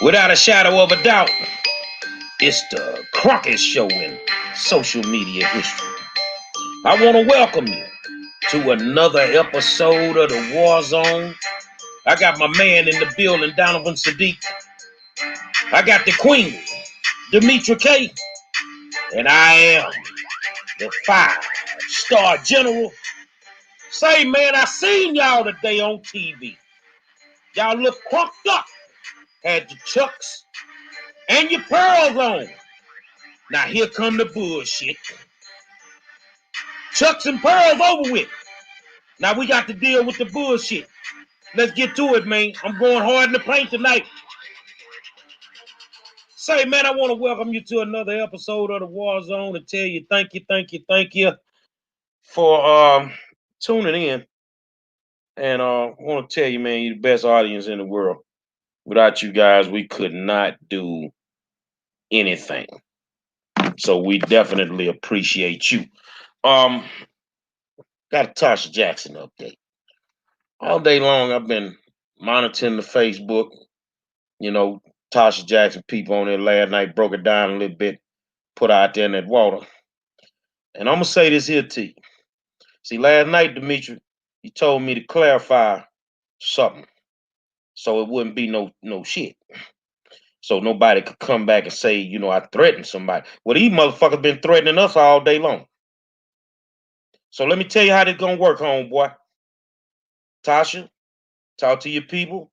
Without a shadow of a doubt, it's the Crockett Show in social media history. I want to welcome you to another episode of the War Zone. I got my man in the building, Donovan Sadiq. I got the queen, Demetra K. And I am the 5-star general. Say, man, I seen y'all today on TV. Y'all look crunked up. Had your chucks and your pearls on. Now here come the bullshit. Chucks and pearls over with. Now we got to deal with the bullshit. Let's get to it, man. I'm going hard in the paint tonight. Say, man, I want to welcome you to another episode of the War Zone and tell you thank you for tuning in. And I want to tell you, man, you're the best audience in the world. Without you guys, we could not do anything. So we definitely appreciate you. Got a Tasha Jackson update. All day long, I've been monitoring the Facebook. You know, Tasha Jackson people on there last night broke it down a little bit, put out there in that water. And I'm going to say this here to you. See, last night, Demetra, you told me to clarify something so it wouldn't be no shit. So nobody could come back and say, you know, I threatened somebody. Well, these motherfuckers been threatening us all day long. So let me tell you how this gonna work, homeboy. Tasha, talk to your people.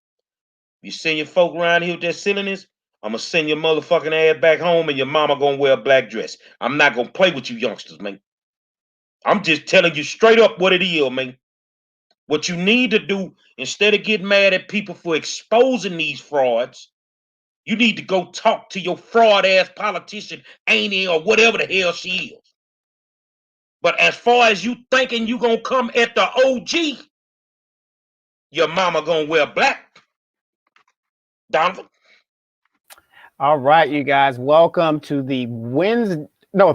You send your folk around here with that silliness, I'm gonna send your motherfucking ass back home and your mama gonna wear a black dress. I'm not gonna play with you youngsters, man. I'm just telling you straight up what it is, man. What you need to do, instead of getting mad at people for exposing these frauds, you need to go talk to your fraud ass politician, Amy, or whatever the hell she is. But as far as you thinking you gonna come at the OG, your mama gonna wear black. Donovan. All right, you guys, welcome to the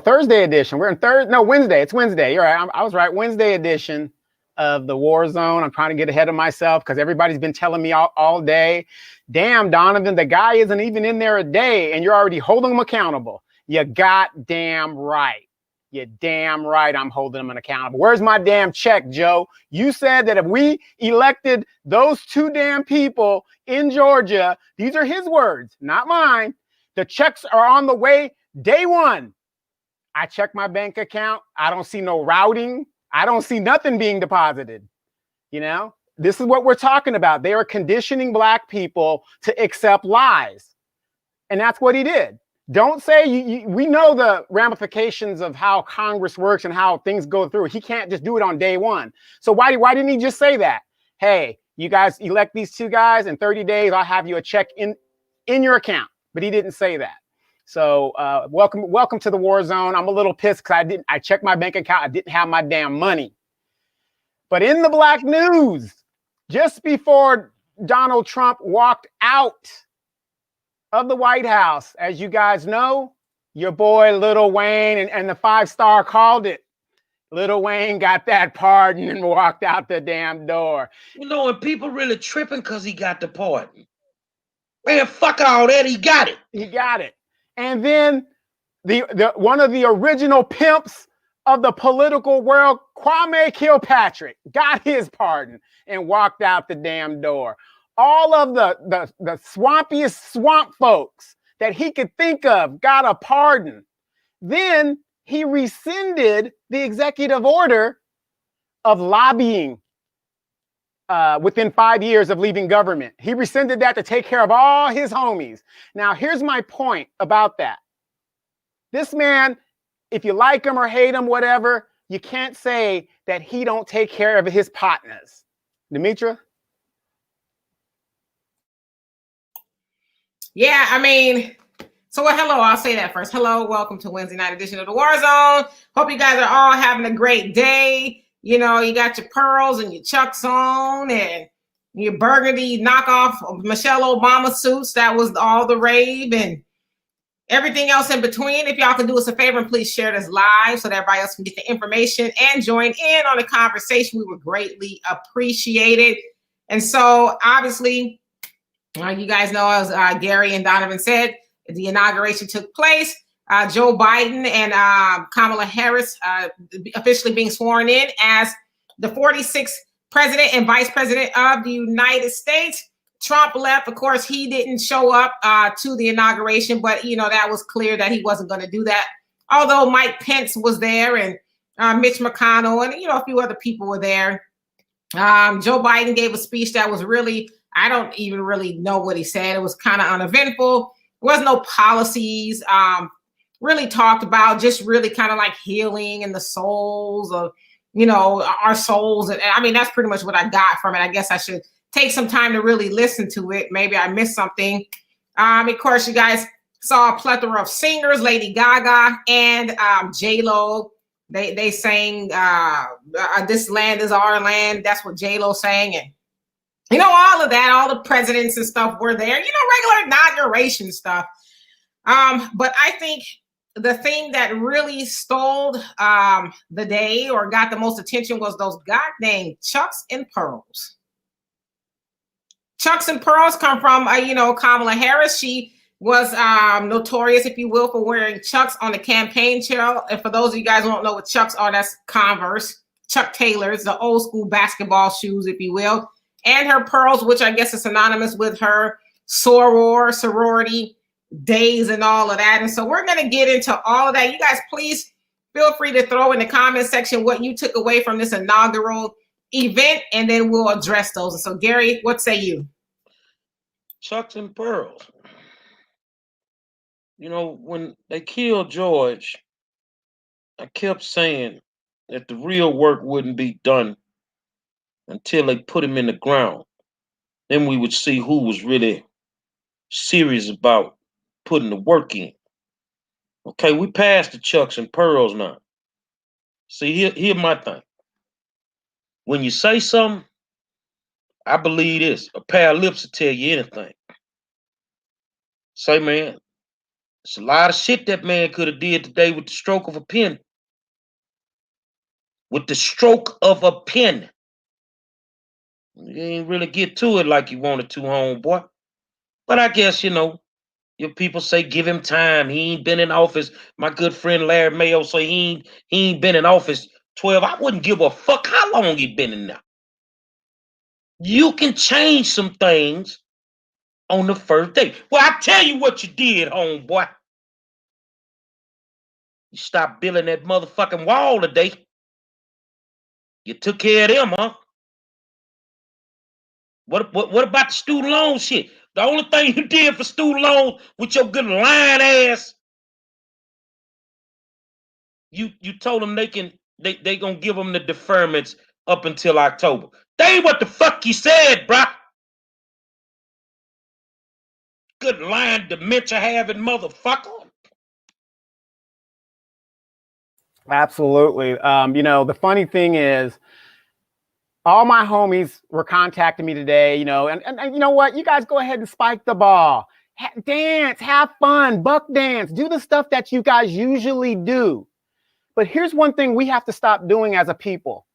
Thursday edition. We're in Wednesday. It's Wednesday. You're right. I was right. Wednesday edition of the War Zone. I'm trying to get ahead of myself because everybody's been telling me all day, damn, Donovan, the guy isn't even in there a day and you're already holding him accountable. You goddamn right. You're damn right I'm holding him accountable. Where's my damn check, Joe? You said that if we elected those two damn people in Georgia, these are his words, not mine, the checks are on the way day one. I check my bank account. I don't see no routing. I don't see nothing being deposited. You know, this is what we're talking about. They are conditioning black people to accept lies. And that's what he did. Don't say, we know the ramifications of how Congress works and how things go through. He can't just do it on day one. So why didn't he just say that? Hey, you guys elect these two guys in 30 days, I'll have you a check in your account. But he didn't say that. So welcome to the War Zone. I'm a little pissed because I checked my bank account. I didn't have my damn money. But in the black news, just before Donald Trump walked out of the White House, as you guys know, your boy Lil Wayne and the 5-star called it. Lil Wayne got that pardon and walked out the damn door. You know, and people really tripping because he got the pardon. Man, fuck all that. He got it. He got it. And then the one of the original pimps of the political world, Kwame Kilpatrick, got his pardon and walked out the damn door. All of the swampiest swamp folks that he could think of got a pardon. Then he rescinded the executive order of lobbying within 5 years of leaving government. He rescinded that to take care of all his homies. Now, here's my point about that. This man, if you like him or hate him, whatever, you can't say that he don't take care of his partners. Demetra? Yeah, I mean, hello, I'll say that first. Hello, welcome to Wednesday night edition of the War Zone. Hope you guys are all having a great day. You know, you got your pearls and your chucks on and your burgundy knockoff of Michelle Obama suits. That was all the rave and everything else in between. If y'all can do us a favor and please share this live so that everybody else can get the information and join in on the conversation, we would greatly appreciate it. And so obviously, you guys know, as Gary and Donovan said, the inauguration took place. Joe Biden and Kamala Harris officially being sworn in as the 46th president and vice president of the United States. Trump left. Of course, he didn't show up to the inauguration, but, you know, that was clear that he wasn't going to do that. Although Mike Pence was there and Mitch McConnell and, you know, a few other people were there. Joe Biden gave a speech that was really, I don't even really know what he said. It was kind of uneventful. There was no policies really talked about, just really kind of like healing and the souls of, you know, our souls. And I mean, that's pretty much what I got from it. I guess I should take some time to really listen to it. Maybe I missed something. Of course, you guys saw a plethora of singers, Lady Gaga and J-Lo. They sang, "This land is our land." That's what J-Lo sang. And, you know, all of that, all the presidents and stuff were there, you know, regular inauguration stuff. But I think the thing that really stole the day or got the most attention was those goddamn Chucks and Pearls. Chucks and Pearls come from, you know, Kamala Harris. She was notorious, if you will, for wearing Chucks on the campaign trail. And for those of you guys who don't know what Chucks are, that's Converse, Chuck Taylors, the old school basketball shoes, if you will. And her pearls, which I guess is synonymous with her sorority days and all of that. And so we're going to get into all of that. You guys, please feel free to throw in the comment section what you took away from this inaugural event, and then we'll address those. And so, Gary, what say you? Chucks and Pearls. You know, when they killed George, I kept saying that the real work wouldn't be done until they put him in the ground. Then we would see who was really serious about putting the work in. Okay, we passed the Chucks and Pearls now. See, here's my thing. When you say something, I believe this. A pair of lips will tell you anything. Say, man, it's a lot of shit that man could have did today with the stroke of a pen. With the stroke of a pen. You ain't really get to it like you wanted to, homeboy. But I guess, you know, your people say give him time. He ain't been in office. My good friend Larry Mayo say he ain't been in office 12. I wouldn't give a fuck how long he been in there. You can change some things on the first day. Well, I tell you what you did, homeboy. You stopped building that motherfucking wall today. You took care of them, huh? What about the student loan shit? The only thing you did for student loans with your good lying ass, you told them they gonna give them the deferments up until October. That ain't what the fuck you said, bruh. Good lying, dementia having motherfucker. Absolutely. You know, the funny thing is, all my homies were contacting me today, you know, and you know what? You guys go ahead and spike the ball. Dance, have fun, buck dance, do the stuff that you guys usually do. But here's one thing we have to stop doing as a people.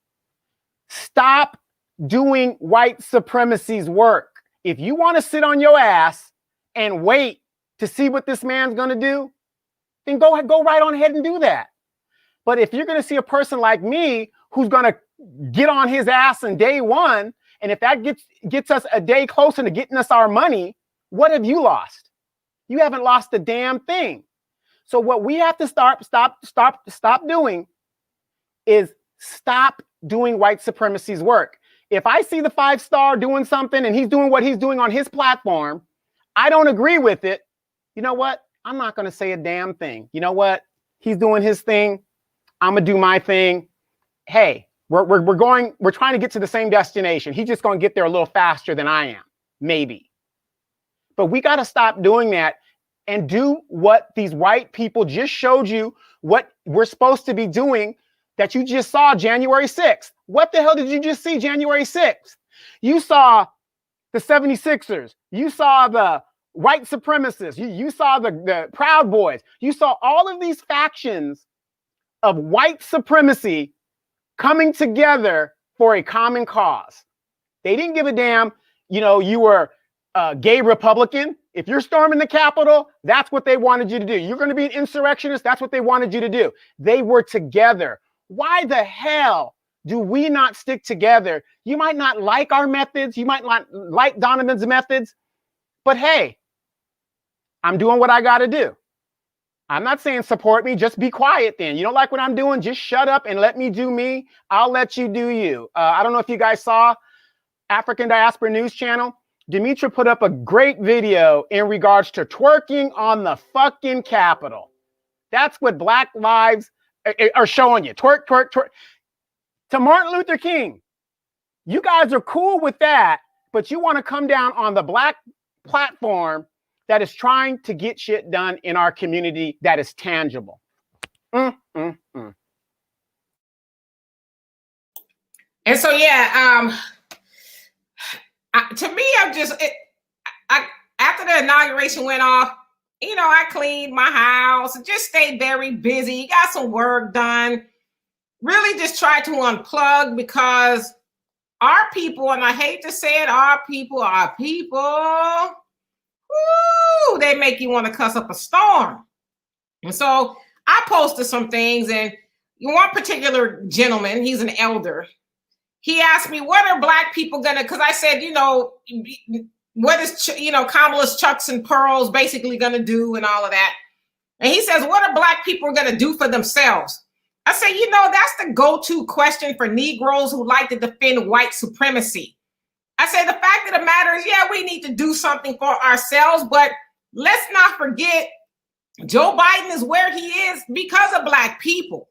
Stop doing white supremacy's work. If you want to sit on your ass and wait to see what this man's going to do, then go right on ahead and do that. But if you're going to see a person like me who's going to get on his ass on day one, and if that gets us a day closer to getting us our money, what have you lost? You haven't lost a damn thing. So what we have to stop doing is stop doing white supremacy's work. If I see the 5-star doing something and he's doing what he's doing on his platform, I don't agree with it. You know what? I'm not going to say a damn thing. You know what? He's doing his thing. I'm going to do my thing. Hey, we're trying to get to the same destination. He's just going to get there a little faster than I am, maybe. But we got to stop doing that and do what these white people just showed you what we're supposed to be doing that you just saw January 6th. What the hell did you just see January 6th? You saw the 76ers. You saw the white supremacists. You saw the Proud Boys. You saw all of these factions of white supremacy coming together for a common cause. They didn't give a damn, you know, you were a gay Republican. If you're storming the Capitol, that's what they wanted you to do. You're going to be an insurrectionist. That's what they wanted you to do. They were together. Why the hell do we not stick together? You might not like our methods. You might not like Donovan's methods. But hey, I'm doing what I got to do. I'm not saying support me. Just be quiet then. You don't like what I'm doing? Just shut up and let me do me. I'll let you do you. I don't know if you guys saw African Diaspora News Channel. Demetra put up a great video in regards to twerking on the fucking Capitol. That's what Black Lives are showing you. Twerk, twerk, twerk. To Martin Luther King. You guys are cool with that, but you want to come down on the Black platform that is trying to get shit done in our community that is tangible. And so, yeah, to me, after the inauguration went off, you know, I cleaned my house and just stayed very busy, got some work done, really just tried to unplug because our people, and I hate to say it, our people, woo, they make you want to cuss up a storm. And so I posted some things, and one particular gentleman, he's an elder, he asked me, what are Black people gonna, because I said, you know, what is, you know, Kamala's Chucks and Pearls basically gonna do and all of that. And he says, what are Black people gonna do for themselves? I said, you know, that's the go-to question for Negroes who like to defend white supremacy. I said, the fact of the matter is, yeah, we need to do something for ourselves, but let's not forget Joe Biden is where he is because of Black people.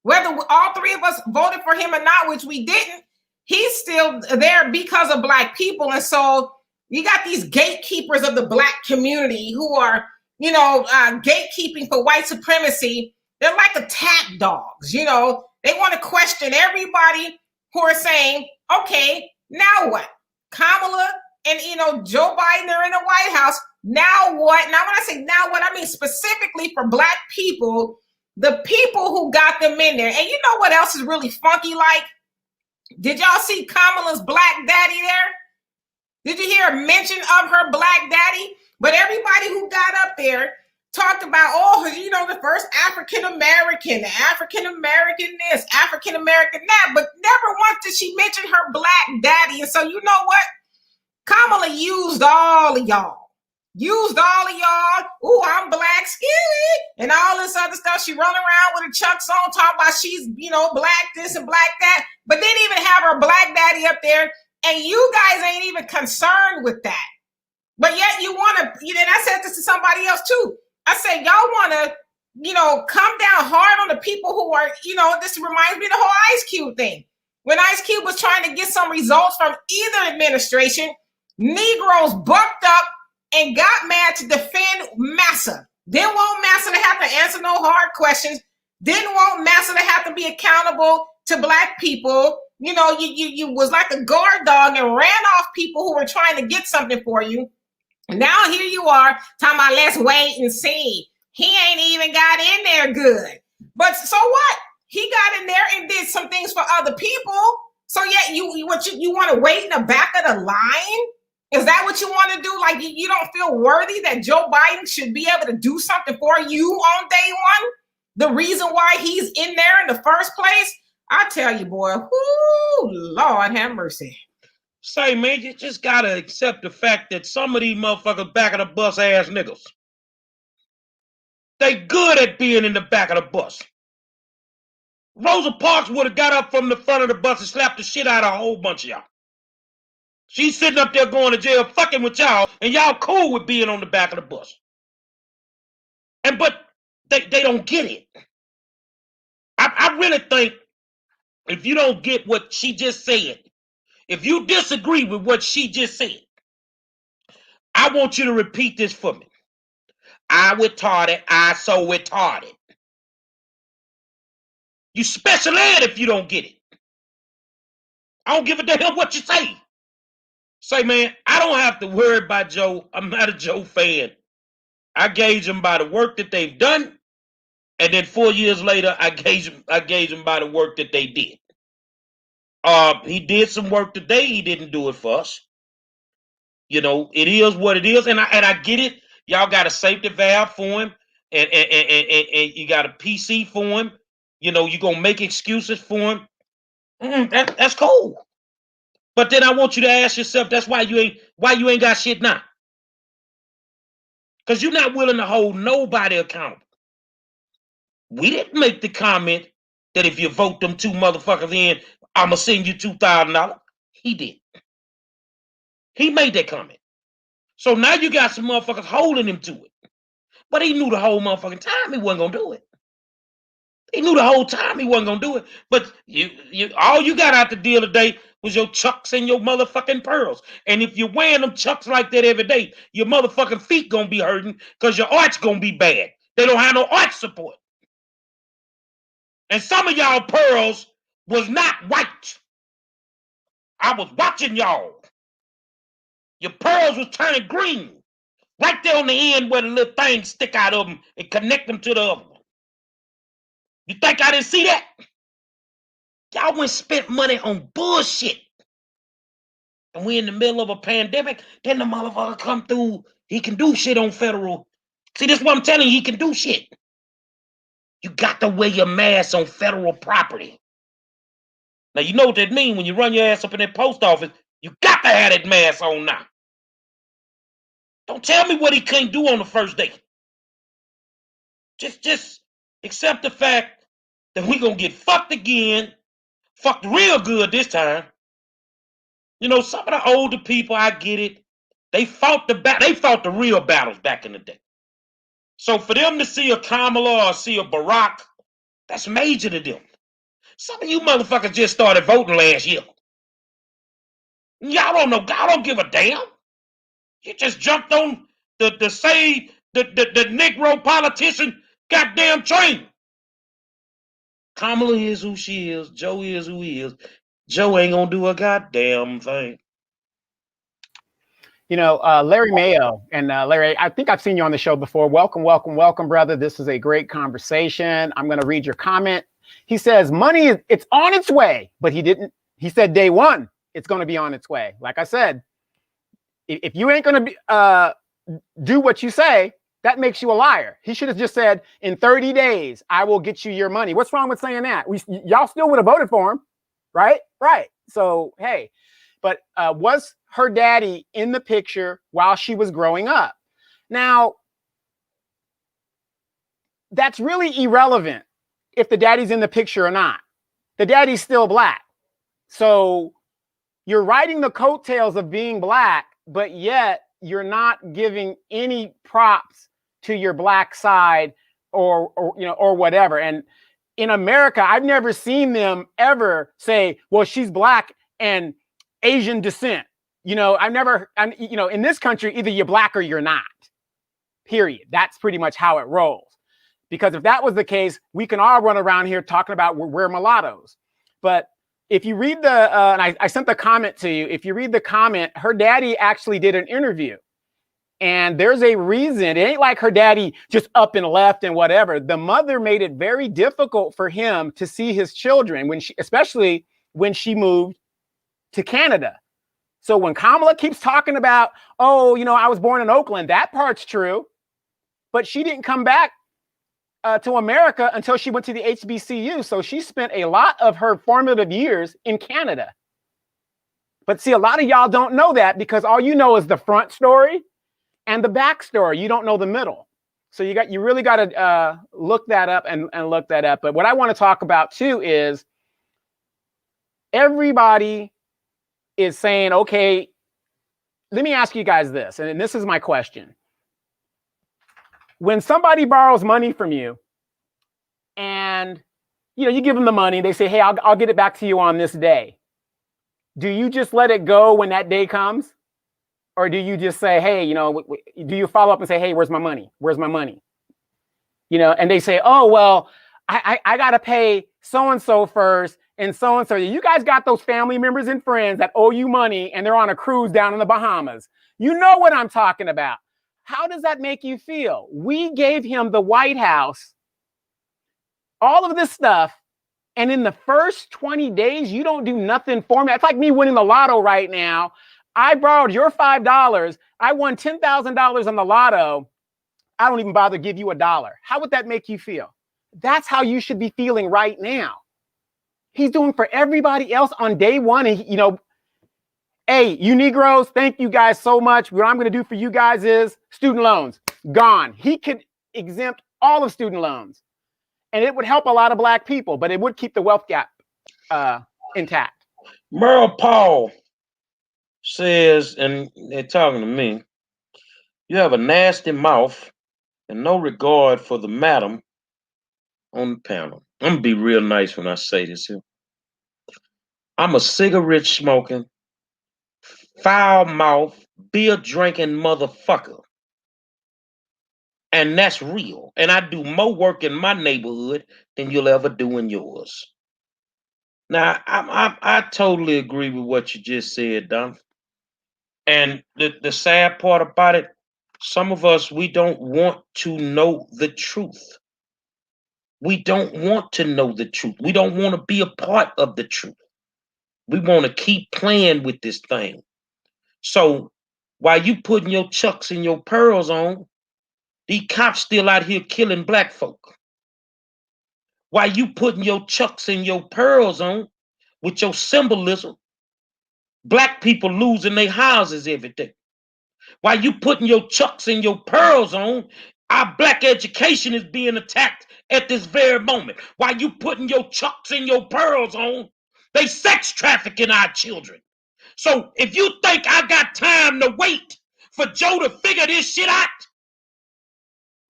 Whether all three of us voted for him or not, which we didn't, he's still there because of Black people. And so you got these gatekeepers of the Black community who are, you know, gatekeeping for white supremacy. They're like attack dogs, you know. They want to question everybody who are saying, okay, now what? Kamala and, you know, Joe Biden are in the White House. Now what? Now when I say now what, I mean specifically for Black people, the people who got them in there. And you know what else is really funky like? Did y'all see Kamala's Black daddy there? Did you hear a mention of her Black daddy? But everybody who got up there talked about, oh, you know, the first African-American, African-American this, African-American that, but never once did she mention her Black daddy. And so you know what? Kamala used all of y'all. Ooh, I'm Black skinny and all this other stuff. She run around with her Chucks on, talk about she's, you know, Black this and Black that, but didn't even have her Black daddy up there. And you guys ain't even concerned with that. But yet you want to, you know, and I said this to somebody else too. I said, y'all want to, you know, come down hard on the people who are, you know, this reminds me of the whole Ice Cube thing. When Ice Cube was trying to get some results from either administration, Negroes bucked up and got mad to defend Massa. Didn't want Massa to have to answer no hard questions. Didn't want Massa to have to be accountable to Black people. You know, you was like a guard dog and ran off people who were trying to get something for you. Now here you are talking about let's wait and see. He ain't even got in there good. But so what? He got in there and did some things for other people. So yeah, you want to wait in the back of the line? Is that what you want to do? Like you don't feel worthy that Joe Biden should be able to do something for you on day one? The reason why he's in there in the first place? I tell you, boy, whoo, Lord have mercy. Say, man, you just gotta accept the fact that some of these motherfuckers back of the bus ass niggas, they good at being in the back of the bus. Rosa Parks would have got up from the front of the bus and slapped the shit out of a whole bunch of y'all. She's sitting up there going to jail fucking with y'all, and y'all cool with being on the back of the bus. But they don't get it. I really think if you don't get what she just said, if you disagree with what she just said, I want you to repeat this for me. I retarded, I so retarded. You special ed if you don't get it. I don't give a damn what you say. Say, man, I don't have to worry about Joe. I'm not a Joe fan. I gauge them by the work that they've done, and then 4 years later, I gauge them by the work that they did. He did some work today. He didn't do it for us. You know, it is what it is, and I get it. Y'all got a safety valve for him, and you got a PC for him. You know, you're gonna make excuses for him. That's cool. But then I want you to ask yourself, that's why you ain't got shit now. Because you're not willing to hold nobody accountable. We didn't make the comment that if you vote them two motherfuckers in, I'ma send you $2,000. He did. He made that comment. So now you got some motherfuckers holding him to it. But he knew the whole motherfucking time he wasn't gonna do it. He knew the whole time he wasn't gonna do it. But all you got out the deal today was your chucks and your motherfucking pearls. And if you're wearing them chucks like that every day, your motherfucking feet gonna be hurting because your arch gonna be bad. They don't have no arch support. And some of y'all pearls was not white. I was watching y'all. Your pearls was turning green. Right there on the end where the little things stick out of them and connect them to the other one. You think I didn't see that? Y'all went and spent money on bullshit. And we in the middle of a pandemic, then the motherfucker come through. He can do shit on federal. See, this is what I'm telling you, he can do shit. You got to wear your mask on federal property. Now, you know what that means when you run your ass up in that post office. You got to have that mask on now. Don't tell me what he couldn't do on the first day. Just accept the fact that we gonna get fucked again. Fucked real good this time. You know, some of the older people, I get it. They fought the real battles back in the day. So for them to see a Kamala or see a Barack, that's major to them. Some of you motherfuckers just started voting last year. Y'all don't know. God don't give a damn. You just jumped on the Negro politician goddamn train. Kamala is who she is. Joe is who he is. Joe ain't gonna do a goddamn thing. You know, Larry Mayo, and Larry, I think I've seen you on the show before. Welcome, welcome, welcome, brother. This is a great conversation. I'm going to read your comment. He says, money, it's on its way, but he said day one, it's going to be on its way. Like I said, if you ain't going to do what you say, that makes you a liar. He should have just said, in 30 days, I will get you your money. What's wrong with saying that? Y'all still would have voted for him, right? Right. So, hey, but was her daddy in the picture while she was growing up? Now, that's really irrelevant if the daddy's in the picture or not. The daddy's still black. So you're riding the coattails of being black, but yet you're not giving any props to your black side or whatever. And in America, I've never seen them ever say, well, she's black and Asian descent. You know, in this country, either you're black or you're not, period. That's pretty much how it rolls. Because if that was the case, we can all run around here talking about we're mulattoes. But if you read and I sent the comment to you, if you read the comment, her daddy actually did an interview. And there's a reason. It ain't like her daddy just up and left and whatever. The mother made it very difficult for him to see his children, especially when she moved to Canada. So when Kamala keeps talking about, oh, I was born in Oakland, that part's true. But she didn't come back to America until she went to the HBCU. So she spent a lot of her formative years in Canada. But see, a lot of y'all don't know that because all you know is the front story and the back story. You don't know the middle. So you really got to look that up and look that up. But what I want to talk about too is everybody is saying, okay, let me ask you guys this, and this is my question. When somebody borrows money from you and, you give them the money, they say, hey, I'll get it back to you on this day. Do you just let it go when that day comes? Or do you just say, hey, do you follow up and say, hey, where's my money? Where's my money? And they say, oh, well, I got to pay so-and-so first. And so-and-so, you guys got those family members and friends that owe you money and they're on a cruise down in the Bahamas. You know what I'm talking about. How does that make you feel? We gave him the White House, all of this stuff, And in the first 20 days, you don't do nothing for me. It's like me winning the lotto right now. I borrowed your $5. I won $10,000 on the lotto. I don't even bother to give you $1. How would that make you feel? That's how you should be feeling right now. He's doing for everybody else on day one. And, you know, hey, you Negroes, thank you guys so much. What I'm going to do for you guys is student loans gone. He could exempt all of student loans. And it would help a lot of Black people, but it would keep the wealth gap intact. Merle Paul says, and they're talking to me, you have a nasty mouth and no regard for the madam on the panel. I'm going to be real nice when I say this here. I'm a cigarette smoking, foul mouth, beer drinking motherfucker. And that's real. And I do more work in my neighborhood than you'll ever do in yours. Now, I totally agree with what you just said, Don. And the sad part about it, some of us, we don't want to know the truth. We don't want to know the truth. We don't want to be a part of the truth. We want to keep playing with this thing. So while you putting your chucks and your pearls on, these cops still out here killing Black folk. While you putting your chucks and your pearls on with your symbolism, Black people losing their houses every day. While you putting your chucks and your pearls on, our Black education is being attacked at this very moment. While you putting your chucks and your pearls on, they sex trafficking our children. So if you think I got time to wait for Joe to figure this shit out,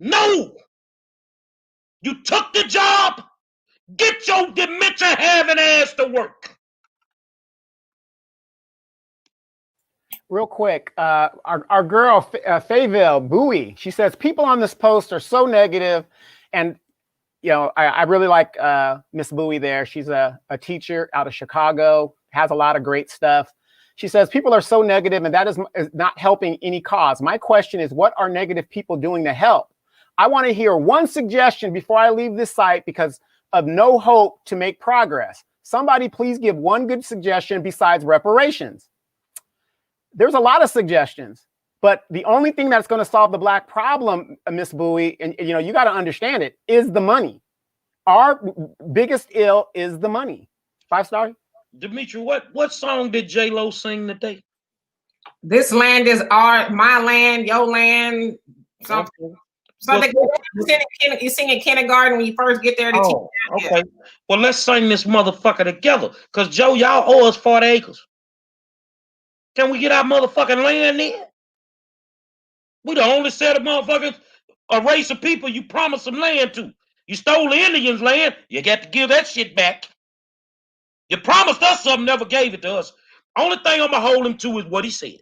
no. You took the job, get your dementia having ass to work. Real quick, our girl, Fayville Bowie, she says, people on this post are so negative. And, you know, I really like Miss Bowie there. She's a teacher out of Chicago, has a lot of great stuff. She says, people are so negative and that is not helping any cause. My question is, what are negative people doing to help? I want to hear one suggestion before I leave this site because of no hope to make progress. Somebody please give one good suggestion besides reparations. There's a lot of suggestions, but the only thing that's going to solve the Black problem, Miss Bowie, and you know, you got to understand it, is the money. Our biggest ill is the money. 5-star? Demetri, what song did J-Lo sing today? This land is my land, your land, something. Something you sing in kindergarten when you first get there. Oh, okay. Well, let's sing this motherfucker together. Because, Joe, y'all owe us 40 acres. Can we get our motherfucking land in? We the only set of motherfuckers, a race of people you promised some land to. You stole the Indians' land, you got to give that shit back. You promised us something, never gave it to us. Only thing I'm going to hold him to is what he said.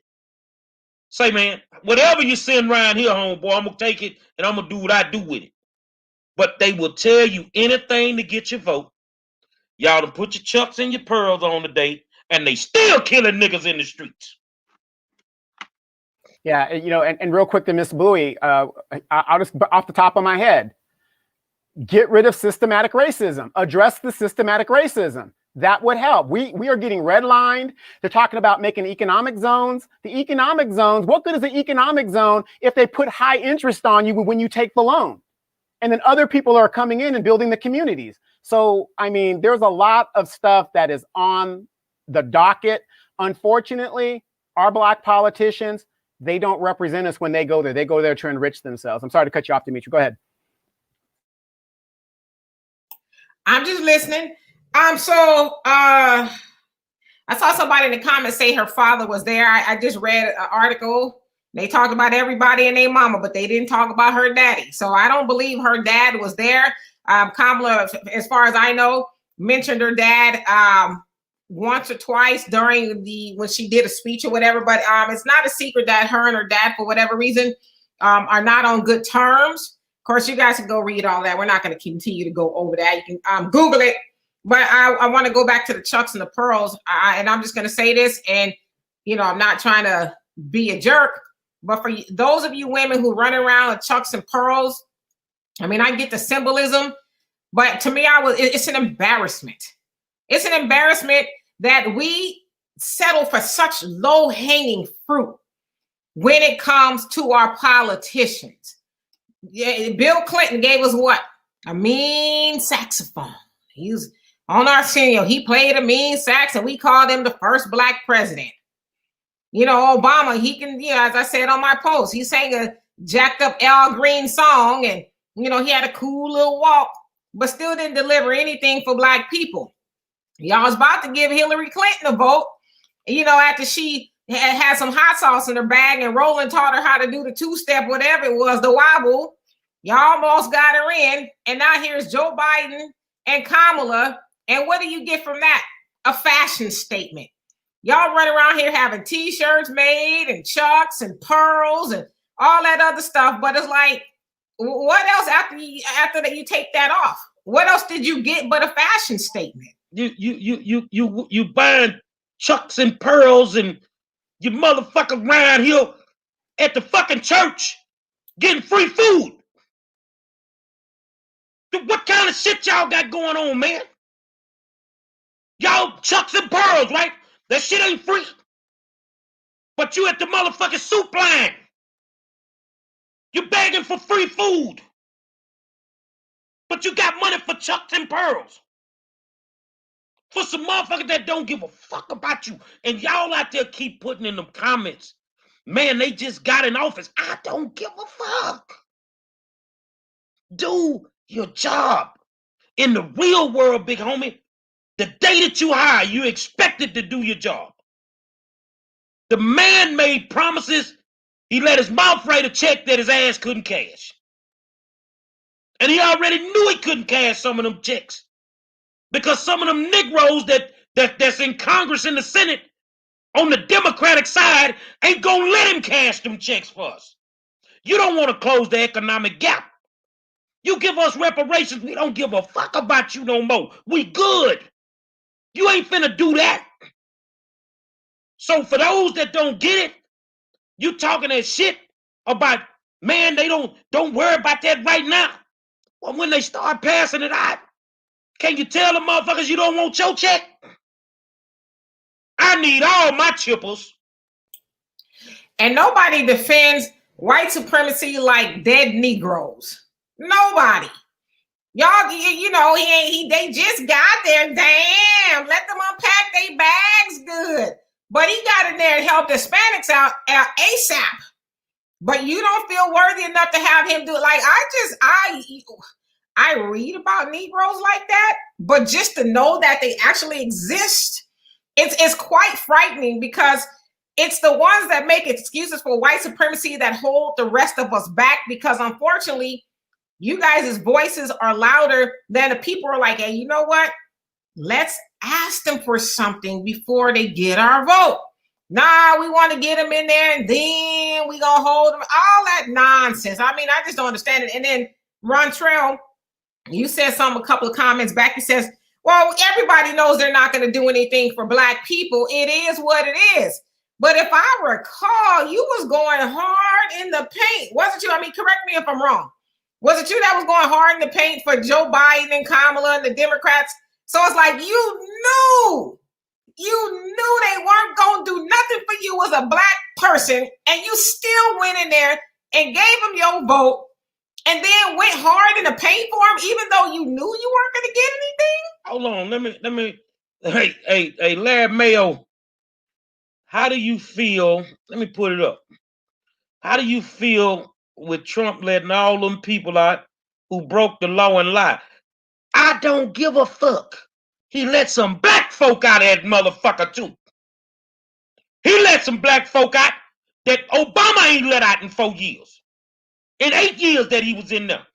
Say, man, whatever you send around here, homeboy, I'm going to take it and I'm going to do what I do with it. But they will tell you anything to get your vote. Y'all to put your chucks and your pearls on today, and they still killing niggas in the streets. Yeah, you know, and real quick to Miss Bowie, I'll just off the top of my head, get rid of systematic racism. Address the systematic racism. That would help. We are getting redlined. They're talking about making economic zones. The economic zones, what good is the economic zone if they put high interest on you when you take the loan? And then other people are coming in and building the communities. So, I mean, there's a lot of stuff that is on the docket. Unfortunately, our Black politicians, they don't represent us when they go there. They go there to enrich themselves. I'm sorry to cut you off, Demetri. Go ahead. I'm just listening. I saw somebody in the comments say her father was there. I just read an article. They talked about everybody and their mama, but they didn't talk about her daddy. So I don't believe her dad was there. Kamala, as far as I know, mentioned her dad once or twice during when she did a speech or whatever. But it's not a secret that her and her dad, for whatever reason, are not on good terms. Of course, you guys can go read all that. We're not going to continue to go over that. You can Google it. But I want to go back to the chucks and the pearls. And I'm just going to say this, and, you know, I'm not trying to be a jerk, but for those of you women who run around with chucks and pearls, I mean, I get the symbolism, But to me, it's an embarrassment. It's an embarrassment that we settle for such low-hanging fruit when it comes to our politicians. Bill Clinton gave us what? A mean saxophone. He was on Arsenio. He played a mean sax, and we called him the first black president. You know, Obama, he can, you know, as I said on my post, he sang a jacked up Al Green song, and, you know, he had a cool little walk, but still didn't deliver anything for black people. Y'all was about to give Hillary Clinton a vote, you know, after she had some hot sauce in her bag and Roland taught her how to do the two-step, whatever it was, the wobble. Y'all almost got her in, and now here's Joe Biden and Kamala, and what do you get from that? A fashion statement. Y'all run around here having t-shirts made and chucks and pearls and all that other stuff, but it's like, what else after that you take that off? What else did you get but a fashion statement? You buying chucks and pearls, and you motherfucker around here at the fucking church getting free food. What kind of shit y'all got going on, man? Y'all chucks and pearls, right? That shit ain't free. But you at the motherfucking soup line. You begging for free food. But you got money for chucks and pearls. For some motherfuckers that don't give a fuck about you. And y'all out there keep putting in them comments, man, they just got in office. I don't give a fuck. Do your job. In the real world, big homie, the day that you hire, you expected to do your job. The man made promises. He let his mouth write a check that his ass couldn't cash. And he already knew he couldn't cash some of them checks. Because some of them Negroes that's in Congress and the Senate on the Democratic side ain't gonna let him cash them checks for us. You don't want to close the economic gap. You give us reparations, we don't give a fuck about you no more. We good. You ain't finna do that. So for those that don't get it, you talking that shit about, man, they don't worry about that right now. Well, when they start passing it out, can you tell the motherfuckers you don't want your check? I need all my chippers. And nobody defends white supremacy like dead Negroes. Nobody. Y'all, you know, they just got there. Damn, let them unpack their bags good. But he got in there and helped Hispanics out ASAP. But you don't feel worthy enough to have him do it. Like, I read about Negroes like that, but just to know that they actually exist, it's quite frightening, because it's the ones that make excuses for white supremacy that hold the rest of us back, because unfortunately, you guys' voices are louder than the people are like, hey, you know what? Let's ask them for something before they get our vote. Nah, we want to get them in there and then we gonna hold them. All that nonsense. I mean, I just don't understand it. And then Rontrell, you said a couple of comments back. He says, well, everybody knows they're not going to do anything for black people. It is what it is. But if I recall, you was going hard in the paint. Wasn't you? I mean, correct me if I'm wrong. Was it you that was going hard in the paint for Joe Biden and Kamala and the Democrats? So it's like you knew they weren't going to do nothing for you as a black person, and you still went in there and gave them your vote, and then went hard in the paint for them, even though you knew you weren't going to get anything? Hold on, let me. Hey, Larry Mayo, how do you feel? Let me put it up. How do you feel with Trump letting all them people out who broke the law and lied? I don't give a fuck. He let some black folk out of that motherfucker too. He let some black folk out that Obama ain't let out in 4 years. In 8 years that he was in there.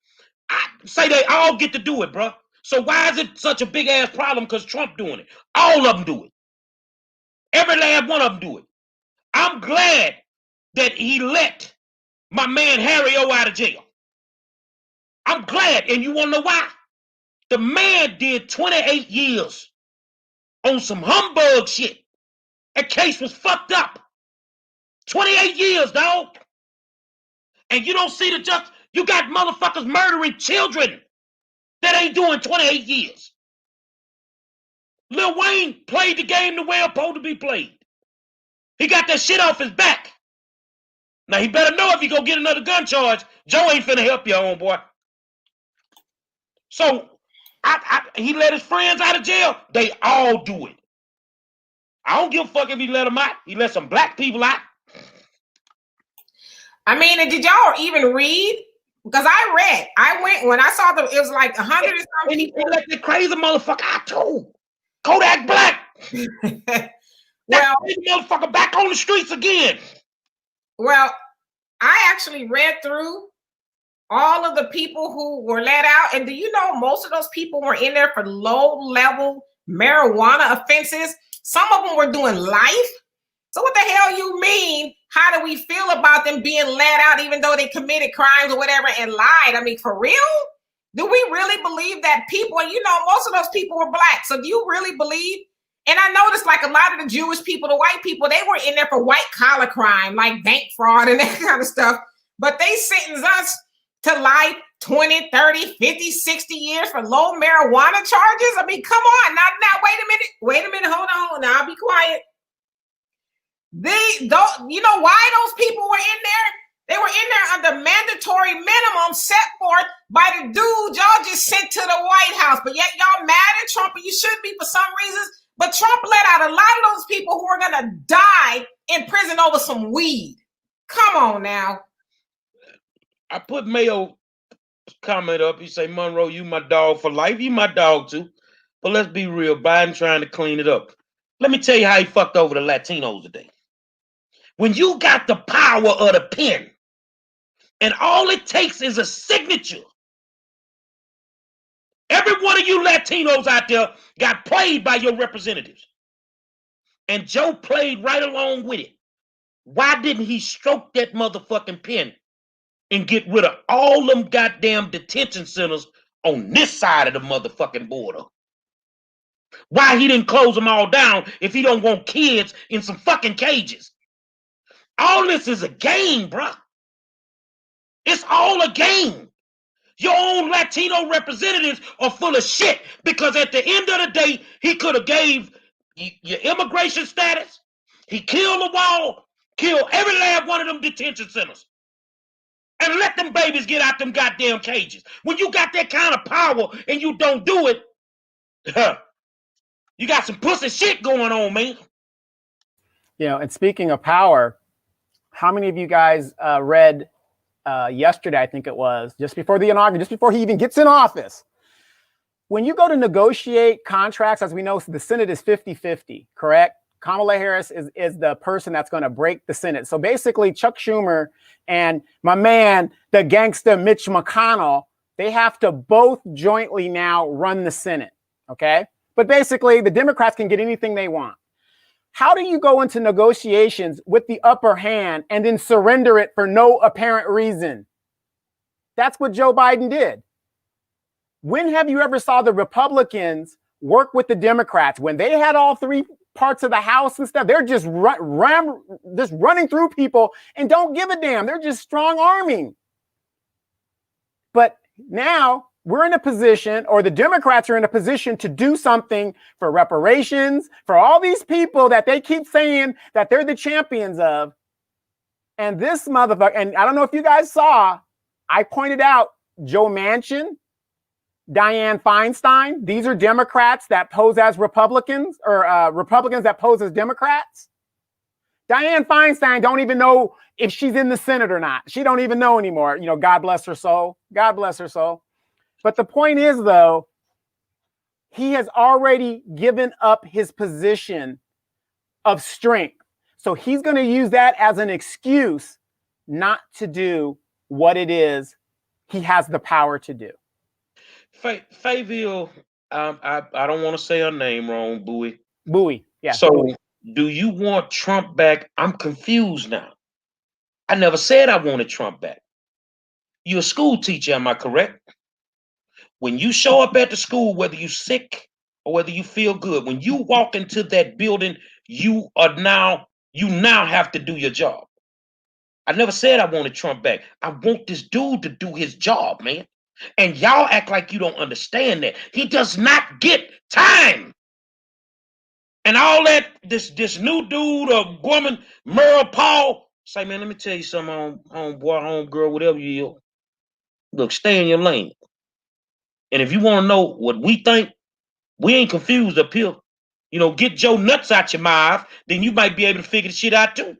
I say they all get to do it, bro. So why is it such a big ass problem because Trump doing it? All of them do it. Every last one of them do it. I'm glad that he let my man Harry O out of jail. I'm glad. And you want to know why? The man did 28 years on some humbug shit. That case was fucked up. 28 years, dog. And you don't see the justice. You got motherfuckers murdering children. that ain't doing 28 years. Lil Wayne played the game the way it's supposed to be played. He got that shit off his back. Now he better know if he go get another gun charge, Joe ain't finna help you, homeboy. So he let his friends out of jail. They all do it. I don't give a fuck if he let them out. He let some black people out. I mean, and did y'all even read? Because I went when I saw it was like 100 and something. He let the crazy motherfucker out too. Kodak Black. Well, crazy motherfucker back on the streets again. Well, I actually read through all of the people who were let out, and do you know most of those people were in there for low-level marijuana offenses? Some of them were doing life. So what the hell you mean? How do we feel about them being let out even though they committed crimes or whatever and lied? I mean, for real? Do we really believe that people, you know, most of those people were black. So do you really believe? And I noticed like a lot of the Jewish people, the white people, they were in there for white collar crime, like bank fraud and that kind of stuff. But they sentenced us to life 20, 30, 50, 60 years for low marijuana charges. I mean, come on. Now, wait a minute. Hold on. Now, I'll be quiet. You know why those people were in there? They were in there under mandatory minimum set forth by the dude y'all just sent to the White House. But yet y'all mad at Trump, and you should be for some reasons. But Trump let out a lot of those people who are going to die in prison over some weed. Come on now. I put Mayo comment up. He say, Monroe, you my dog for life. You my dog too. But let's be real. Biden trying to clean it up. Let me tell you how he fucked over the Latinos today. When you got the power of the pen, and all it takes is a signature. Every one of you Latinos out there got played by your representatives. And Joe played right along with it. Why didn't he stroke that motherfucking pen and get rid of all them goddamn detention centers on this side of the motherfucking border? Why he didn't close them all down if he don't want kids in some fucking cages? All this is a game, bruh. It's all a game. Your own Latino representatives are full of shit because at the end of the day, he could have gave your immigration status. He killed the wall, killed every last one of them detention centers, and let them babies get out them goddamn cages. When you got that kind of power and you don't do it, you got some pussy shit going on, man. You know, and speaking of power, how many of you guys read yesterday, I think it was, just before the inauguration, just before he even gets in office, when you go to negotiate contracts, as we know, the Senate is 50-50, correct? Kamala Harris is the person that's going to break the Senate. So basically, Chuck Schumer and my man, the gangster Mitch McConnell, they have to both jointly now run the Senate, okay? But basically, the Democrats can get anything they want. How do you go into negotiations with the upper hand and then surrender it for no apparent reason? That's what Joe Biden did. When have you ever saw the Republicans work with the Democrats? When they had all three parts of the House and stuff, they're just running through people and don't give a damn. They're just strong arming. But now we're in a position, or the Democrats are in a position to do something for reparations, for all these people that they keep saying that they're the champions of. And this motherfucker, and I don't know if you guys saw, I pointed out Joe Manchin, Dianne Feinstein. These are Democrats that pose as Republicans, or Republicans that pose as Democrats. Dianne Feinstein don't even know if she's in the Senate or not. She don't even know anymore. You know, God bless her soul. God bless her soul. But the point is, though, he has already given up his position of strength. So he's going to use that as an excuse not to do what it is he has the power to do. Fayville, I don't want to say her name wrong, Bowie. Bowie, yeah. So Bowie. Do you want Trump back? I'm confused now. I never said I wanted Trump back. You're a school teacher, am I correct? When you show up at the school, whether you're sick or whether you feel good, when you walk into that building, you now have to do your job. I never said I wanted Trump back. I want this dude to do his job, man. And y'all act like you don't understand that. He does not get time. And all that, this new dude or woman, Merle Paul, say, man, let me tell you something, homeboy, homegirl, whatever you are. Look, stay in your lane. And if you want to know what we think, we ain't confused up here. You know, get your nuts out your mouth, then you might be able to figure the shit out too.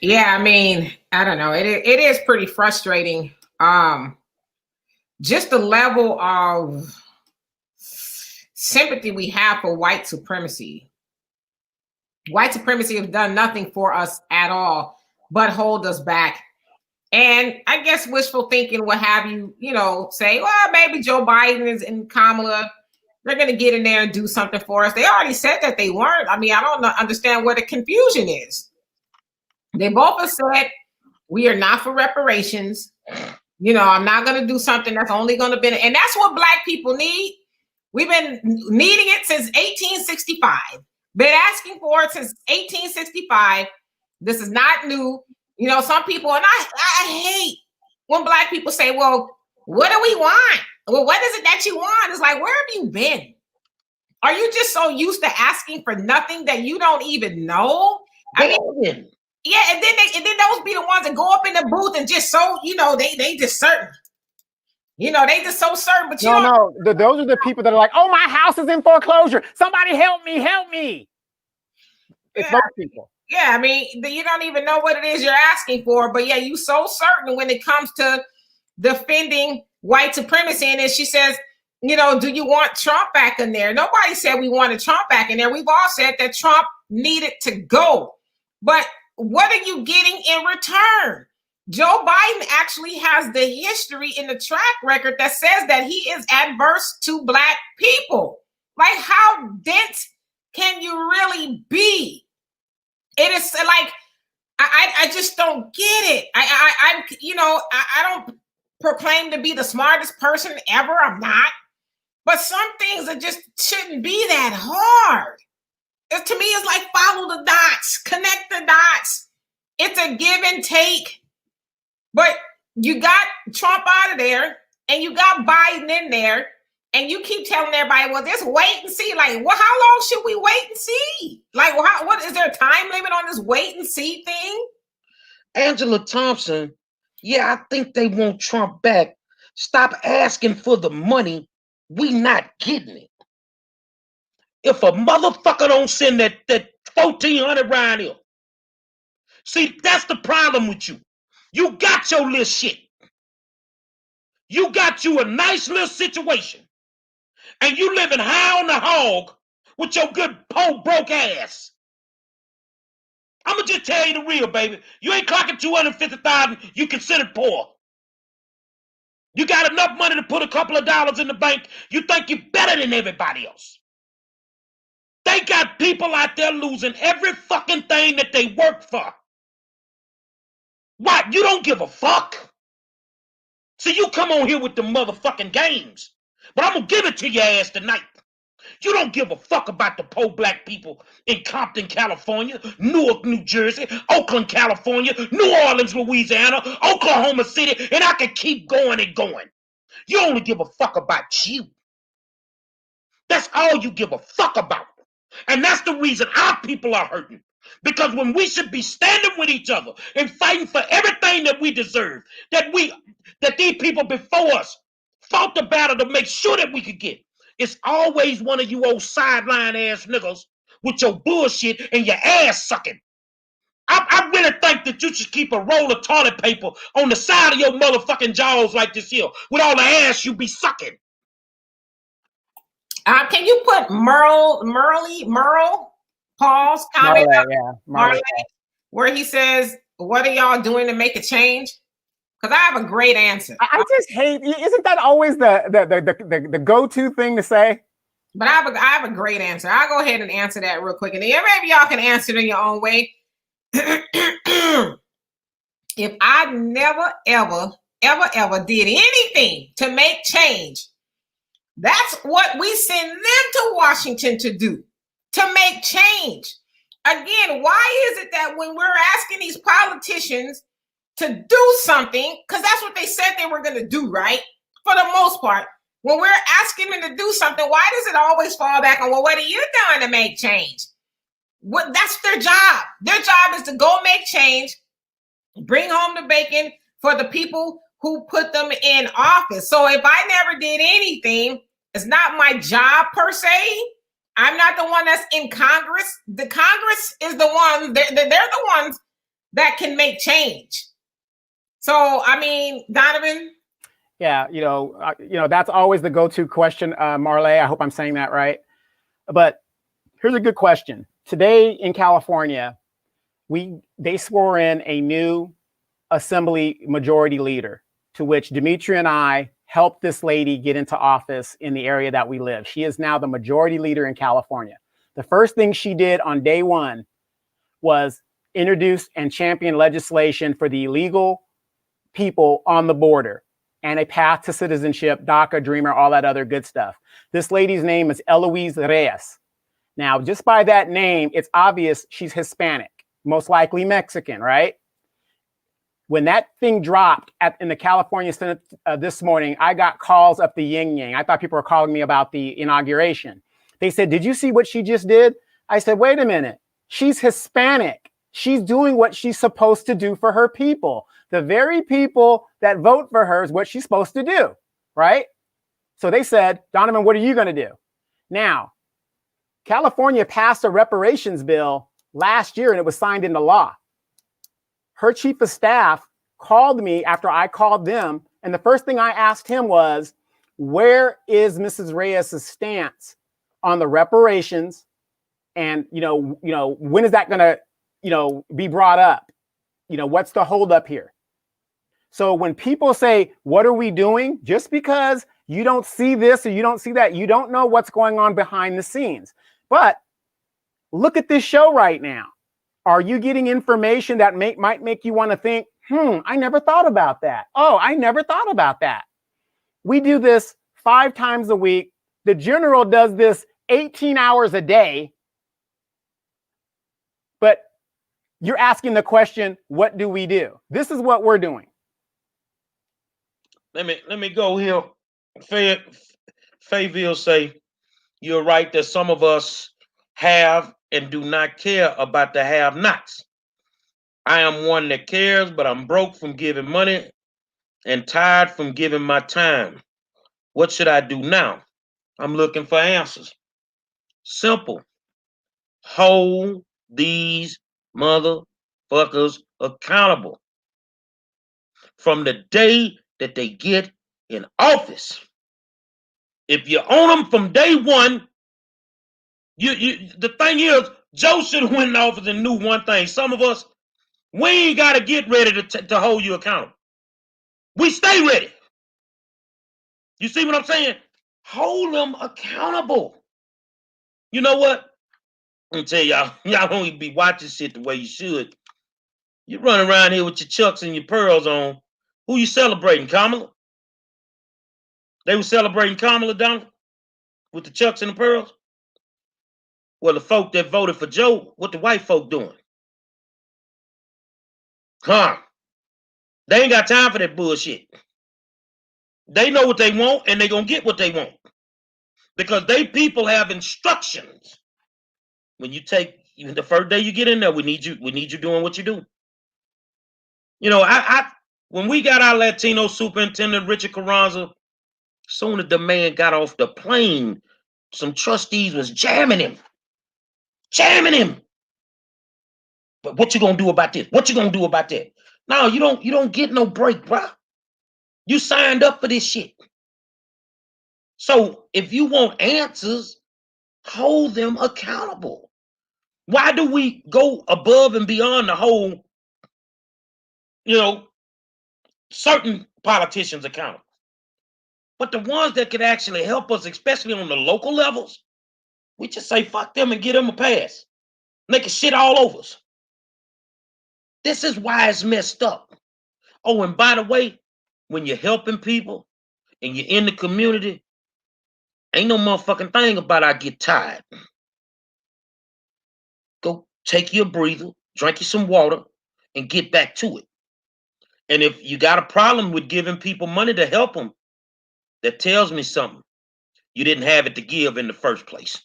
Yeah, I mean, I don't know. It is pretty frustrating. Just the level of sympathy we have for white supremacy. White supremacy has done nothing for us at all but hold us back. And I guess wishful thinking will have you, say, well, maybe Joe Biden and Kamala, they're going to get in there and do something for us. They already said that they weren't. I mean, I don't understand what the confusion is. They both have said, we are not for reparations. I'm not going to do something that's only going to be, and that's what Black people need. We've been needing it since 1865. Been asking for it since 1865. This is not new. Some people, and I hate when Black people say, well, what do we want? Well, what is it that you want? It's like, where have you been? Are you just so used to asking for nothing that you don't even know? I mean, yeah, and then those be the ones that go up in the booth and just so, they just certain. They just so certain. But no, those are the people that are like, oh, my house is in foreclosure. Somebody help me. It's those people. Yeah, I mean, you don't even know what it is you're asking for. But yeah, you so certain when it comes to defending white supremacy. And then she says, do you want Trump back in there? Nobody said we wanted Trump back in there. We've all said that Trump needed to go. But what are you getting in return? Joe Biden actually has the history in the track record that says that he is adverse to Black people. Like, how dense can you really be? It is like, I just don't get it. I don't proclaim to be the smartest person ever. I'm not. But some things that just shouldn't be that hard. To me, it's like follow the dots, connect the dots. It's a give and take. But you got Trump out of there and you got Biden in there and you keep telling everybody, well, just wait and see. Like, well, how long should we wait and see? Like, what is there a time limit on this wait and see thing? Angela Thompson, yeah, I think they want Trump back. Stop asking for the money. We not getting it. If a motherfucker don't send that 1,400 round here, see, that's the problem with you. You got your little shit. You got you a nice little situation. And you living high on the hog with your good poor broke ass. I'm going to just tell you the real, baby. You ain't clocking 250,000. You considered poor. You got enough money to put a couple of dollars in the bank. You think you're better than everybody else. They got people out there losing every fucking thing that they work for. What? You don't give a fuck? See, you come on here with the motherfucking games. But I'm going to give it to your ass tonight. You don't give a fuck about the poor Black people in Compton, California, Newark, New Jersey, Oakland, California, New Orleans, Louisiana, Oklahoma City, and I can keep going and going. You only give a fuck about you. That's all you give a fuck about. And that's the reason our people are hurting. Because when we should be standing with each other and fighting for everything that we deserve, that these people before us fought the battle to make sure that we could get, it's always one of you old sideline ass niggas with your bullshit and your ass sucking. I really think that you should keep a roll of toilet paper on the side of your motherfucking jaws like this here with all the ass you be sucking. Can you put Merle Paul's comment, Marley, where he says, what are y'all doing to make a change? Because I have a great answer. I just hate, isn't that always the go-to thing to say? But I have a great answer. I'll go ahead and answer that real quick. And then maybe y'all can answer it in your own way. If I never, ever did anything to make change, that's what we send them to Washington to do, to make change. again, why is it that when we're asking these politicians to do something, because that's what they said they were going to do, right? For the most part, when we're asking them to do something, why does it always fall back on, well, what are you doing to make change? What, that's their job. Their job is to go make change, bring home the bacon for the people who put them in office. So if I never did anything, it's not my job per se. I'm not the one that's in Congress. The Congress is the one, they're the ones that can make change. So, I mean, Donovan. Yeah, that's always the go-to question, Marley. I hope I'm saying that right. But here's a good question. Today in California, they swore in a new assembly majority leader, to which Dimitri and I helped this lady get into office in the area that we live. She is now the majority leader in California. The first thing she did on day one was introduce and champion legislation for the illegal people on the border and a path to citizenship, DACA, Dreamer, all that other good stuff. This lady's name is Eloise Reyes. Now, just by that name, it's obvious she's Hispanic, most likely Mexican, right? When that thing dropped in the California Senate this morning, I got calls up the yin yang. I thought people were calling me about the inauguration. They said, did you see what she just did? I said, wait a minute. She's Hispanic. She's doing what she's supposed to do for her people. The very people that vote for her is what she's supposed to do, right? So they said, Donovan, what are you going to do? Now, California passed a reparations bill last year and it was signed into law. Her chief of staff called me after I called them. And the first thing I asked him was, where is Mrs. Reyes' stance on the reparations? And, when is that going to, be brought up? What's the holdup here? So when people say, what are we doing? Just because you don't see this or you don't see that, you don't know what's going on behind the scenes. But look at this show right now. Are you getting information that might make you want to think, I never thought about that. Oh, I never thought about that. We do this 5 times a week. The general does this 18 hours a day. But you're asking the question, what do we do? This is what we're doing. Let me go here. Fayville say, you're right that some of us have and do not care about the have-nots. I am one that cares, but I'm broke from giving money and tired from giving my time. What should I do now? I'm looking for answers. Simple. Hold these motherfuckers accountable from the day that they get in office. If you own them from day one, the thing is, Joe should have went in office and knew one thing. Some of us, we ain't got to get ready to hold you accountable. We stay ready. You see what I'm saying? Hold them accountable. You know what? Let me tell y'all don't even be watching shit the way you should. You run around here with your chucks and your pearls on. Who you celebrating, Kamala? They were celebrating Kamala, Donald, with the chucks and the pearls? Well, the folk that voted for Joe, what the white folk doing? Huh? They ain't got time for that bullshit. They know what they want, and they gonna get what they want. Because they people have instructions. When you take, even the first day you get in there, we need you doing what you do. When we got our Latino superintendent, Richard Carranza, soon as the man got off the plane, some trustees was jamming him. But what you gonna do about this? What you gonna do about that? No, you don't get no break, bro. You signed up for this shit. So if you want answers, hold them accountable. Why do we go above and beyond the whole, certain politicians accountable? But the ones that could actually help us, especially on the local levels, we just say fuck them and get them a pass. Make a shit all over us. This is why it's messed up. Oh, and by the way, when you're helping people and you're in the community, ain't no motherfucking thing about I get tired. take you a breather, drink you some water, and get back to it. And if you got a problem with giving people money to help them, that tells me something. You didn't have it to give in the first place.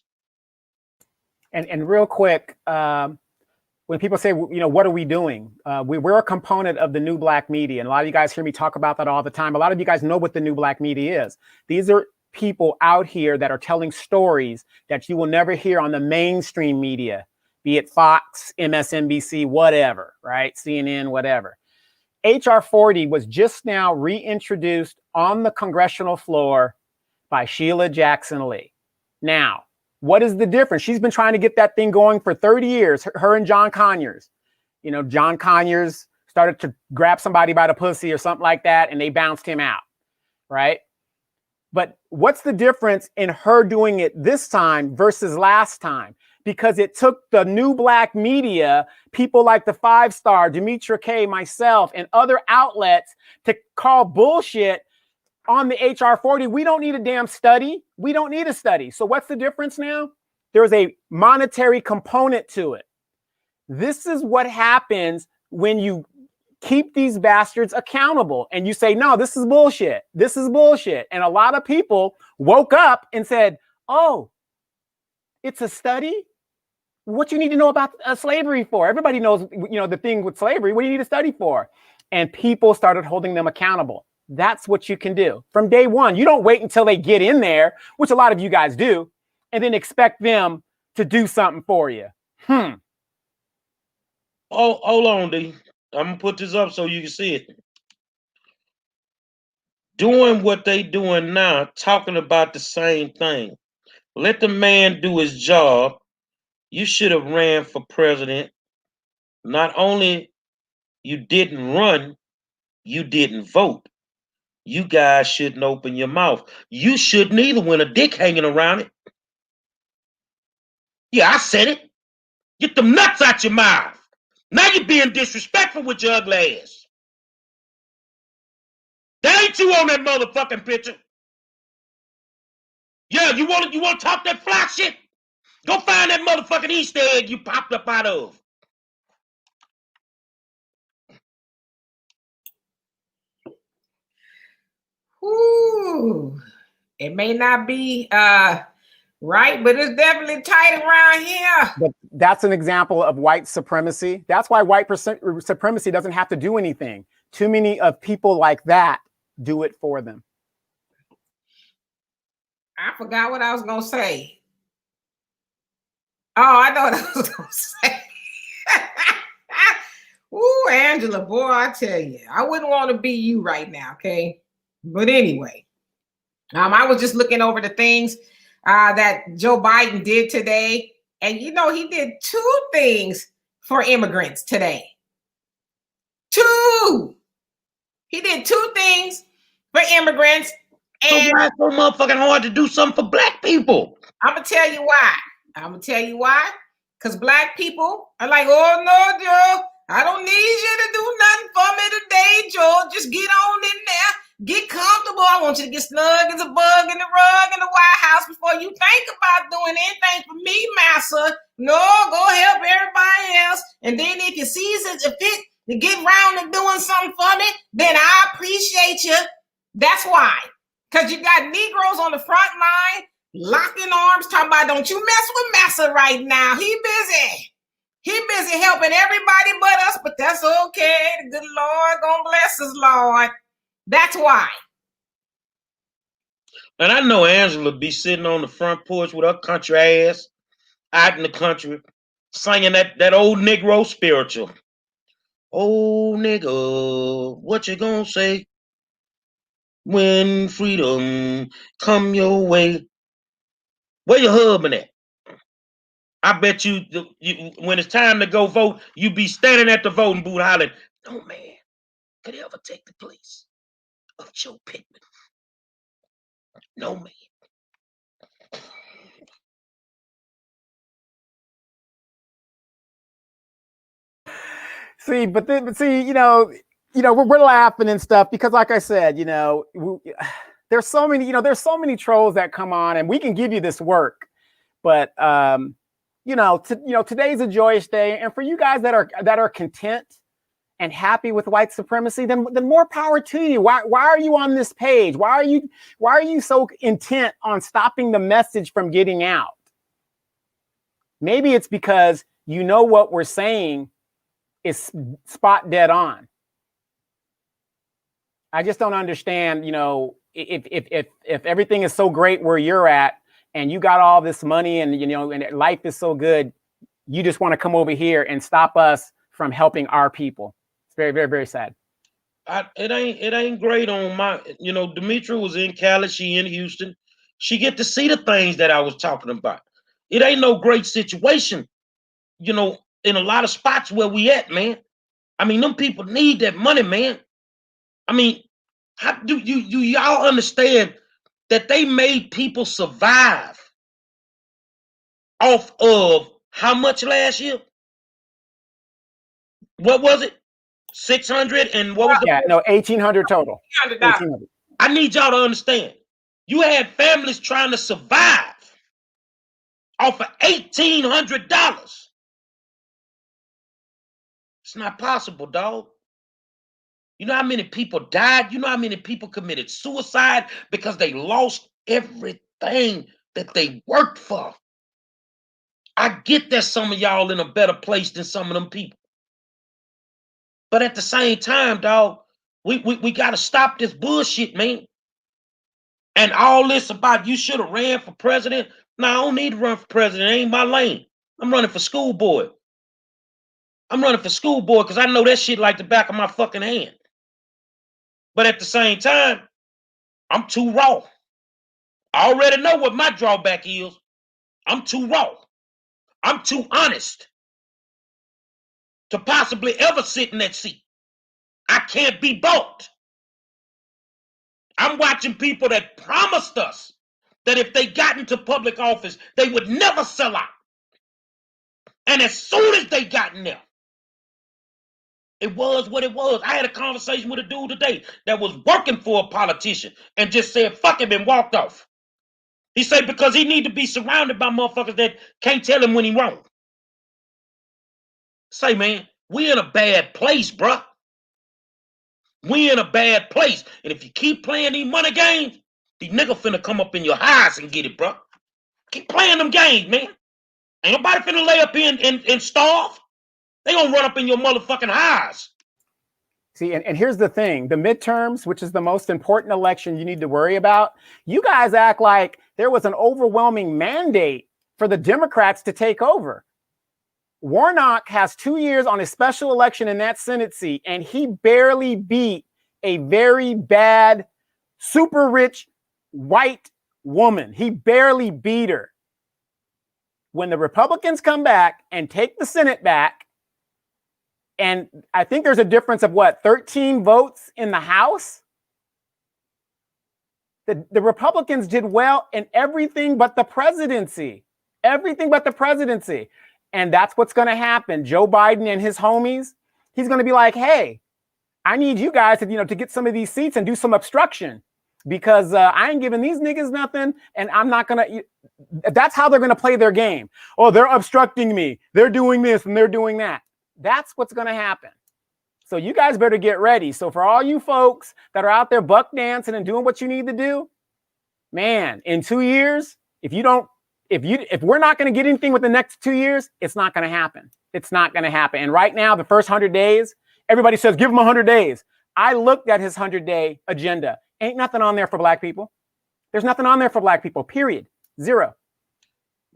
And real quick, when people say, you know, what are we doing? We're a component of the new black media. And a lot of you guys hear me talk about that all the time. A lot of you guys know what the new black media is. These are people out here that are telling stories that you will never hear on the mainstream media, be it Fox, MSNBC, whatever, right? CNN, whatever. HR 40 was just now reintroduced on the congressional floor by Sheila Jackson Lee. Now, what is the difference? She's been trying to get that thing going for 30 years, her and John Conyers. You know, John Conyers started to grab somebody by the pussy or something like that, and they bounced him out, right? But what's the difference in her doing it this time versus last time? Because it took the new black media, people like the 5 Star, Demetra K, myself, and other outlets to call bullshit on the HR 40. We don't need a damn study. We don't need a study. So what's the difference now? There's a monetary component to it. This is what happens when you keep these bastards accountable and you say, no, this is bullshit. This is bullshit. And a lot of people woke up and said, oh, it's a study? What you need to know about slavery for? Everybody knows, you know, the thing with slavery. What do you need to study for? And people started holding them accountable. That's what you can do from day one. You don't wait until they get in there, which a lot of you guys do, and then expect them to do something for you. Oh, hold on, D. I'm gonna put this up so you can see it. Doing what they doing now, talking about the same thing. Let the man do his job. You should have ran for president. Not only you didn't run, you didn't vote. You guys shouldn't open your mouth. You shouldn't either when a dick hanging around it. Yeah, I said it. Get them nuts out your mouth. Now you're being disrespectful with your ugly ass. That ain't you on that motherfucking picture. Yeah, you want to talk that fly shit? Go find that motherfucking Easter egg you popped up out of. Ooh, it may not be right, but it's definitely tight around here. But that's an example of white supremacy. That's why white supremacy doesn't have to do anything. Too many of people like that do it for them. I forgot what I was going to say. Oh, I know what I was going to say. Ooh, Angela, boy, I tell you, I wouldn't want to be you right now, okay? But anyway, I was just looking over the things that Joe Biden did today. And, you know, he did 2 things for immigrants today. 2. He did 2 things for immigrants. And so why it's so motherfucking hard to do something for black people? I'm going to tell you why. Because black people are like, oh, no, Joe, I don't need you to do nothing for me today, Joe. Just get on in there. Get comfortable. I want you to get snug as a bug in the rug in the White House before you think about doing anything for me, massa. No, go help everybody else. And then if you see it fit to get around to doing something for me, then I appreciate you. That's why. Because you got Negroes on the front line, locking arms, talking about, don't you mess with massa right now. He busy. He busy helping everybody but us, but that's okay. The good Lord gonna bless us, Lord. That's why. And I know Angela be sitting on the front porch with her country ass out in the country singing that old Negro spiritual. Old nigga, what you gonna say when freedom come your way? Where your husband at? I bet you when it's time to go vote, you be standing at the voting booth hollering, no man could ever take the place of Joe Pittman. No man. See, but you know, we're laughing and stuff because, like I said, you know, there's so many trolls that come on, and we can give you this work, but today's a joyous day, and for you guys that are content and happy with white supremacy, then more power to you. Why are you on this page? Why are you so intent on stopping the message from getting out? Maybe it's because you know what we're saying is spot dead on. I just don't understand, if everything is so great where you're at and you got all this money and and life is so good, you just want to come over here and stop us from helping our people. It's very, very, very sad. It ain't great on my, Demetria was in Cali, she in Houston. She get to see the things that I was talking about. It ain't no great situation, in a lot of spots where we at, man. I mean, them people need that money, man. I mean, how do y'all understand that they made people survive off of how much last year? What was it? 600 and what was the 1,800 total. 1,800. I need y'all to understand. You had families trying to survive off of $1,800. It's not possible, dog. You know how many people died? You know how many people committed suicide because they lost everything that they worked for? I get that some of y'all in a better place than some of them people. But at the same time, dog, we got to stop this bullshit, man. And all this about you should have ran for president. No, I don't need to run for president. It ain't my lane. I'm running for school board. I'm running for school board because I know that shit like the back of my fucking hand. But at the same time, I'm too raw. I already know what my drawback is. I'm too raw. I'm too honest to possibly ever sit in that seat. I can't be bought. I'm watching people that promised us that if they got into public office, they would never sell out. And as soon as they got in there, it was what it was. I had a conversation with a dude today that was working for a politician and just said, fuck him, and walked off. He said because he need to be surrounded by motherfuckers that can't tell him when he wrong. Say, man, we in a bad place, bruh. We in a bad place. And if you keep playing these money games, these niggas finna come up in your house and get it, bruh. Keep playing them games, man. Ain't nobody finna lay up in and starve. They gonna run up in your motherfucking house. See, and here's the thing. The midterms, which is the most important election you need to worry about, you guys act like there was an overwhelming mandate for the Democrats to take over. Warnock has 2 years on a special election in that Senate seat, and he barely beat a very bad, super rich white woman. He barely beat her. When the Republicans come back and take the Senate back, and I think there's a difference of 13 votes in the House. The Republicans did well in everything but the presidency. Everything but the presidency. And that's what's going to happen. Joe Biden and his homies, he's going to be like, hey, I need you guys to, to get some of these seats and do some obstruction because I ain't giving these niggas nothing. And I'm not going to. That's how they're going to play their game. Oh, they're obstructing me. They're doing this and they're doing that. That's what's going to happen. So you guys better get ready. So for all you folks that are out there buck dancing and doing what you need to do, man, in 2 years, if we're not going to get anything with the next 2 years, it's not going to happen. It's not going to happen. And right now, the first 100 days, everybody says, give him 100 days. I looked at his 100-day agenda. Ain't nothing on there for black people. There's nothing on there for black people, period. Zero.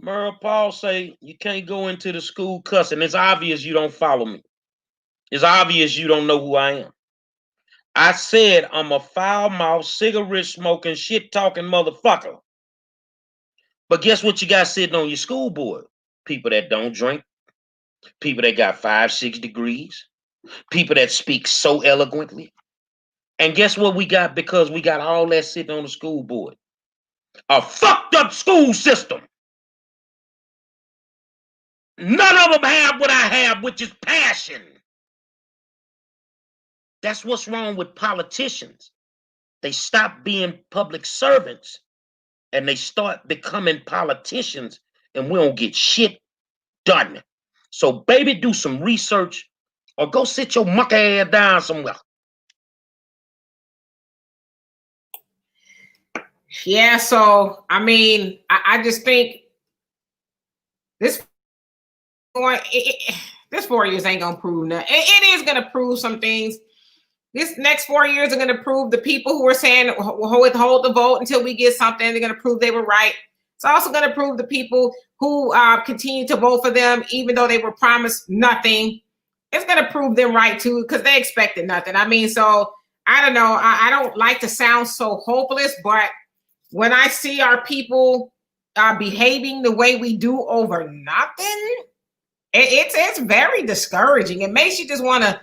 Merle Paul say you can't go into the school cussing. It's obvious you don't follow me. It's obvious you don't know who I am. I said I'm a foul-mouthed, cigarette-smoking, shit-talking motherfucker. But guess what you got sitting on your school board? People that don't drink. People that got 5, 6 degrees. People that speak so eloquently. And guess what we got because we got all that sitting on the school board? A fucked up school system. None of them have what I have, which is passion. That's what's wrong with politicians. They stop being public servants and they start becoming politicians, and we don't get shit done. So, baby, do some research or go sit your muck ass down somewhere. Yeah, so I mean, I just think this this 4 years ain't gonna prove nothing. It is gonna prove some things. This next 4 years are gonna prove the people who are saying withhold the vote until we get something. They're gonna prove they were right. It's also gonna prove the people who continue to vote for them, even though they were promised nothing. It's gonna prove them right too, because they expected nothing. I mean, so I don't know. I don't like to sound so hopeless, but when I see our people behaving the way we do over nothing, it's very discouraging. It makes you just want to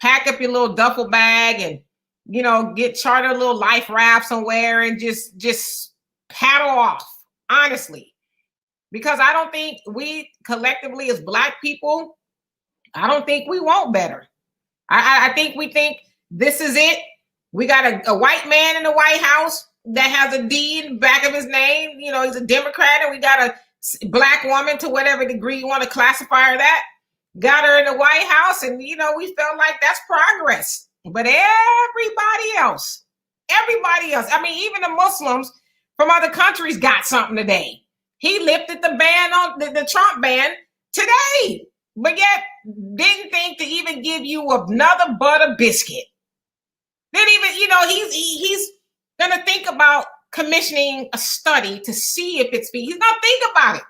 pack up your little duffel bag and, you know, get charter a little life raft somewhere and just paddle off, honestly. Because I don't think we collectively as Black people, I don't think we want better. I think we think this is it. We got a white man in the White House that has a D in the back of his name. You know, he's a Democrat, and we got a Black woman, to whatever degree you want to classify her that, got her in the White House, and, you know, we felt like that's progress. But everybody else, I mean, even the Muslims from other countries got something today. He lifted the ban on the Trump ban today, but yet didn't think to even give you another butter biscuit. Didn't even, you know, he's gonna think about commissioning a study to see if it's feasible. He's gonna think about it.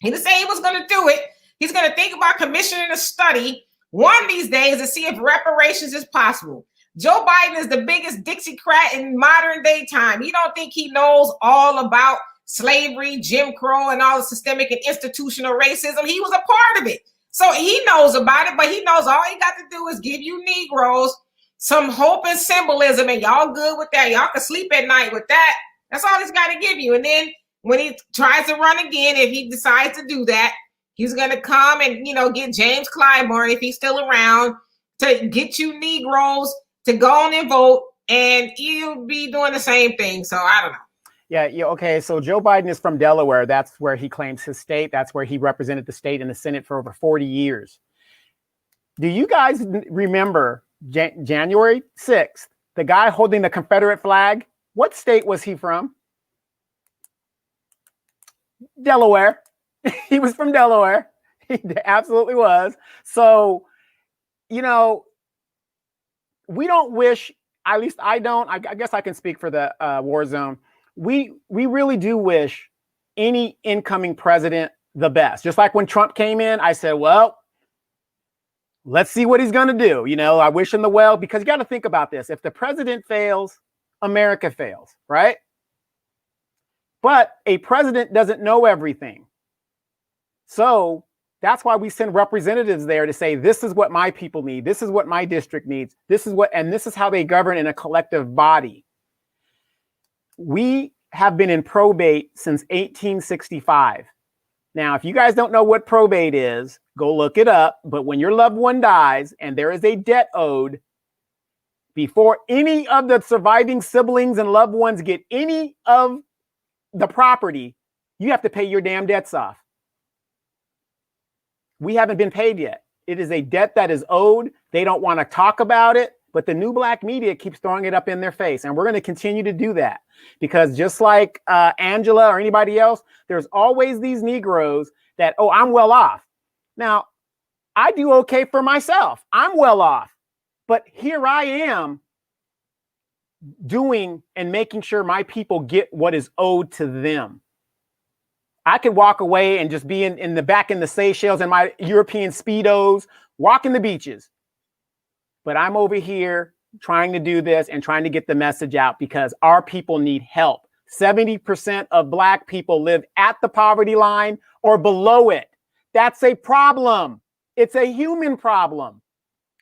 He didn't say he was gonna do it. He's gonna think about commissioning a study one of these days to see if reparations is possible. Joe Biden is the biggest Dixiecrat in modern day time. You don't think he knows all about slavery, Jim Crow, and all the systemic and institutional racism? He was a part of it. So he knows about it, but he knows all he got to do is give you Negroes some hope and symbolism, and y'all good with that. Y'all can sleep at night with that. That's all he's got to give you. And then when he tries to run again, if he decides to do that, he's going to come and, you know, get James Clyburn, if he's still around, to get you Negroes to go on and vote, and you'll be doing the same thing. So I don't know. Yeah, okay. So Joe Biden is from Delaware. That's where he claims his state. That's where he represented the state in the Senate for over 40 years. Do you guys remember January 6th, the guy holding the Confederate flag? What state was he from? Delaware. He was from Delaware. He absolutely was. So, you know, we don't wish, at least I don't, I guess I can speak for the war zone. We really do wish any incoming president the best. Just like when Trump came in, I said, well, let's see what he's going to do. You know, I wish him the well, because you got to think about this. If the president fails, America fails, right? But a president doesn't know everything. So that's why we send representatives there to say, this is what my people need. This is what my district needs. This is how they govern in a collective body. We have been in probate since 1865. Now, if you guys don't know what probate is, go look it up. But when your loved one dies and there is a debt owed, before any of the surviving siblings and loved ones get any of the property, you have to pay your damn debts off. We haven't been paid yet. It is a debt that is owed. They don't want to talk about it, but the new Black media keeps throwing it up in their face. And we're going to continue to do that, because just like Angela or anybody else, there's always these Negroes that, oh, I'm well off. Now, I do okay for myself. I'm well off. But here I am doing and making sure my people get what is owed to them. I could walk away and just be in the Seychelles in my European Speedos, walking the beaches. But I'm over here trying to do this and trying to get the message out, because our people need help. 70% of Black people live at the poverty line or below it. That's a problem. It's a human problem.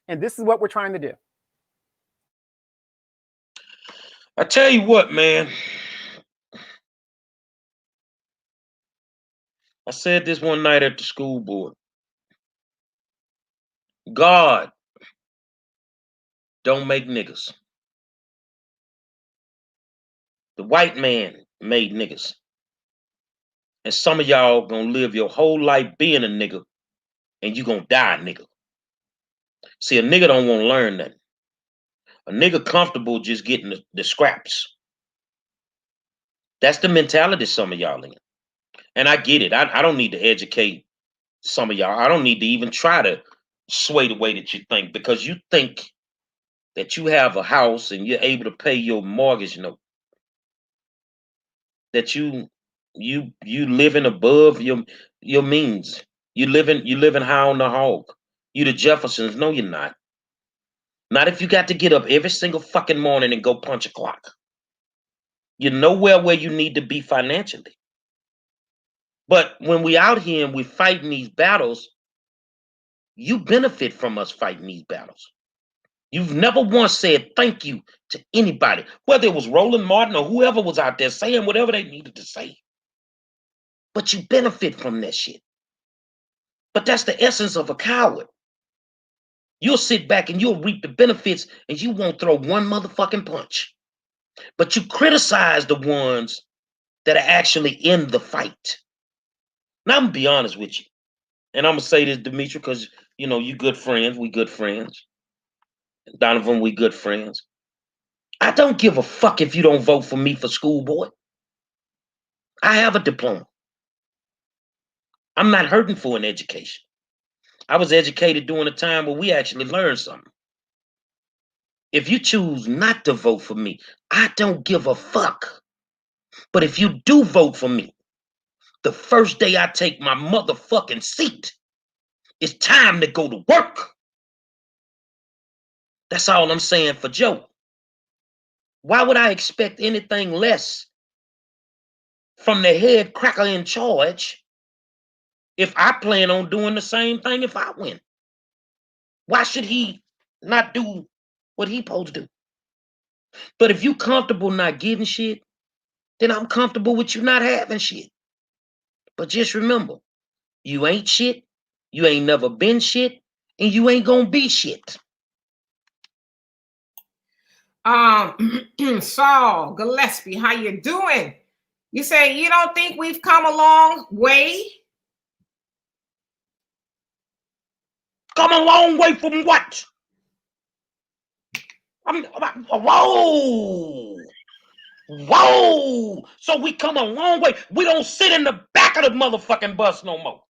And this is what we're trying to do. I tell you what, man. I said this one night at the school board. God don't make niggas. The white man made niggas. And some of y'all gonna live your whole life being a nigga, and you gonna die a nigga. See, a nigga don't want to learn nothing. A nigga comfortable just getting the scraps. That's the mentality some of y'all in. And I get it. I don't need to educate some of y'all. I don't need to even try to sway the way that you think, because you think that you have a house and you're able to pay your mortgage note. That you living above your means. You living high on the hog. You the Jeffersons. No, you're not. Not if you got to get up every single fucking morning and go punch a clock. You're nowhere where you need to be financially. But when we out here and we're fighting these battles, you benefit from us fighting these battles. You've never once said thank you to anybody, whether it was Roland Martin or whoever was out there saying whatever they needed to say. But you benefit from that shit. But that's the essence of a coward. You'll sit back and you'll reap the benefits and you won't throw one motherfucking punch. But you criticize the ones that are actually in the fight. Now, I'm going to be honest with you. And I'm going to say this, Demetri, because, you know, you good friends. We good friends. Donovan, we good friends. I don't give a fuck if you don't vote for me for school board. I have a diploma. I'm not hurting for an education. I was educated during a time where we actually learned something. If you choose not to vote for me, I don't give a fuck. But if you do vote for me, the first day I take my motherfucking seat, it's time to go to work. That's all I'm saying for Joe. Why would I expect anything less from the head cracker in charge if I plan on doing the same thing if I win? Why should he not do what he supposed to do? But if you comfortable not getting shit, then I'm comfortable with you not having shit. But just remember, you ain't shit, you ain't never been shit, and you ain't gonna be shit. Saul Gillespie, how you doing? You say you don't think we've come a long way? Come a long way from what? Whoa. So we come a long way. We don't sit in the back of the motherfucking bus no more.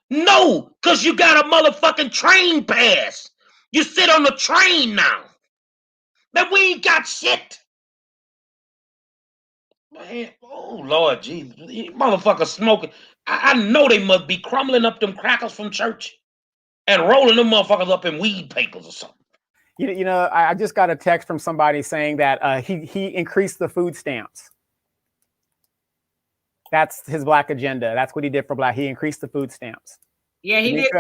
No, because you got a motherfucking train pass. You sit on the train now. Then we ain't got shit. Man, oh, Lord Jesus. Motherfuckers smoking. I know they must be crumbling up them crackers from church and rolling them motherfuckers up in weed papers or something. You know, I just got a text from somebody saying that he increased the food stamps. That's his Black agenda. That's what he did for Black. He increased the food stamps. Yeah, he did.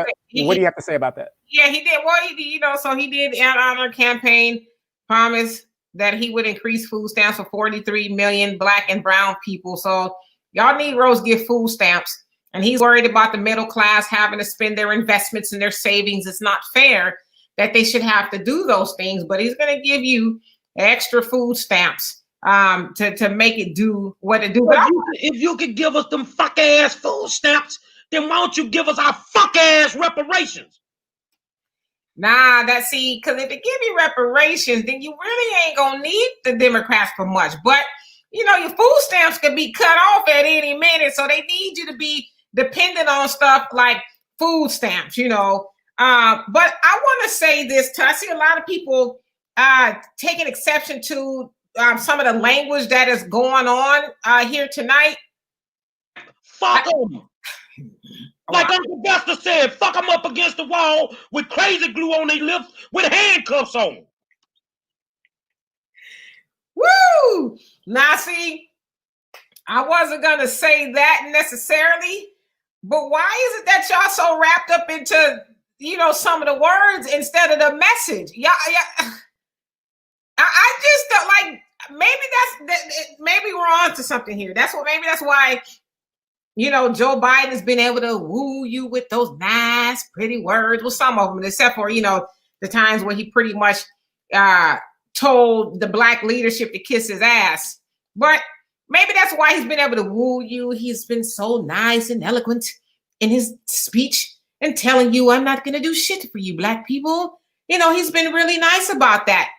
What do you have to say about that? Yeah, he did. Well, so he did on a campaign promise that he would increase food stamps for 43 million Black and brown people. So y'all Negroes get food stamps, and he's worried about the middle class having to spend their investments and their savings. It's not fair that they should have to do those things, but he's going to give you extra food stamps to make it do what it do. But if you could give us them fuck ass food stamps, then why don't you give us our fuck ass reparations? Nah, because if they give you reparations, then you really ain't gonna need the Democrats for much. But you know, your food stamps could be cut off at any minute, so they need you to be dependent on stuff like food stamps, you know. But I want to say this too. I see a lot of people taking exception to some of the language that is going on here tonight. Fuck them. Like Uncle Buster said, fuck them up against the wall with crazy glue on their lips with handcuffs on. Woo! Now, see, I wasn't going to say that necessarily, but why is it that y'all so wrapped up into, you know, some of the words instead of the message? Yeah. I just don't like, maybe we're on to something here. That's why, you know, Joe Biden has been able to woo you with those nice, pretty words. Well, some of them, except for, you know, the times when he pretty much told the Black leadership to kiss his ass. But maybe that's why he's been able to woo you. He's been so nice and eloquent in his speech and telling you, I'm not going to do shit for you, Black people. You know, he's been really nice about that.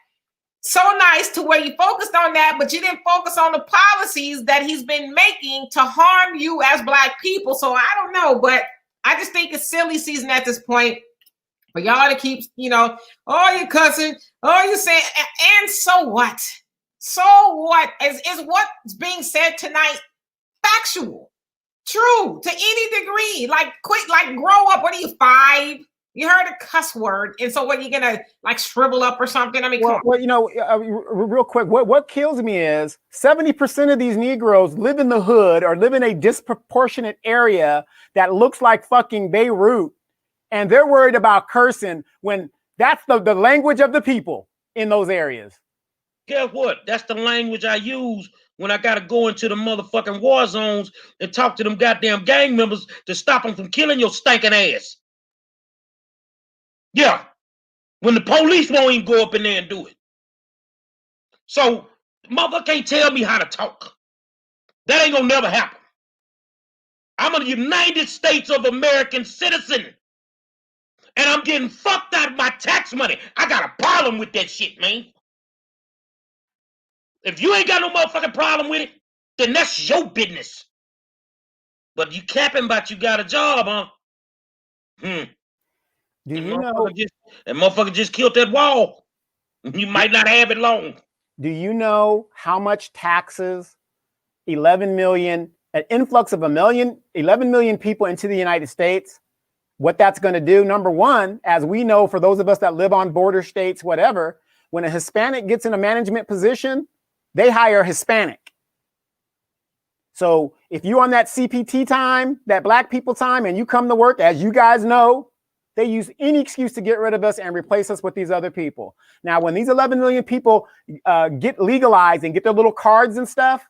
So nice to where you focused on that, but you didn't focus on the policies that he's been making to harm you as Black people. So I don't know, but I just think it's silly season at this point for y'all to keep, you know, oh, you're cussing, oh, you're saying, and so what? So what? Is what's being said tonight factual? True to any degree. Like, quit, like, grow up. What are you, 5? You heard a cuss word, and so what, are you gonna like shrivel up or something? I mean, well, you know, real quick, what kills me is 70% of these Negroes live in the hood or live in a disproportionate area that looks like fucking Beirut, and they're worried about cursing when that's the language of the people in those areas. Guess what? That's the language I use when I gotta go into the motherfucking war zones and talk to them goddamn gang members to stop them from killing your stinking ass. Yeah. When the police won't even go up in there and do it. So, motherfucker can't tell me how to talk. That ain't gonna never happen. I'm a United States of American citizen. And I'm getting fucked out of my tax money. I got a problem with that shit, man. If you ain't got no motherfucking problem with it, then that's your business. But you capping about you got a job, huh? Do you know that motherfucker just killed that wall? You might not have it long. Do you know how much taxes 11 million, an influx of 11 million people into the United States, what that's going to do? Number one, as we know, for those of us that live on border states, whatever, when a Hispanic gets in a management position, they hire Hispanic. So if you're on that CPT time, that Black people time, and you come to work, as you guys know, they use any excuse to get rid of us and replace us with these other people. Now, when these 11 million people get legalized and get their little cards and stuff,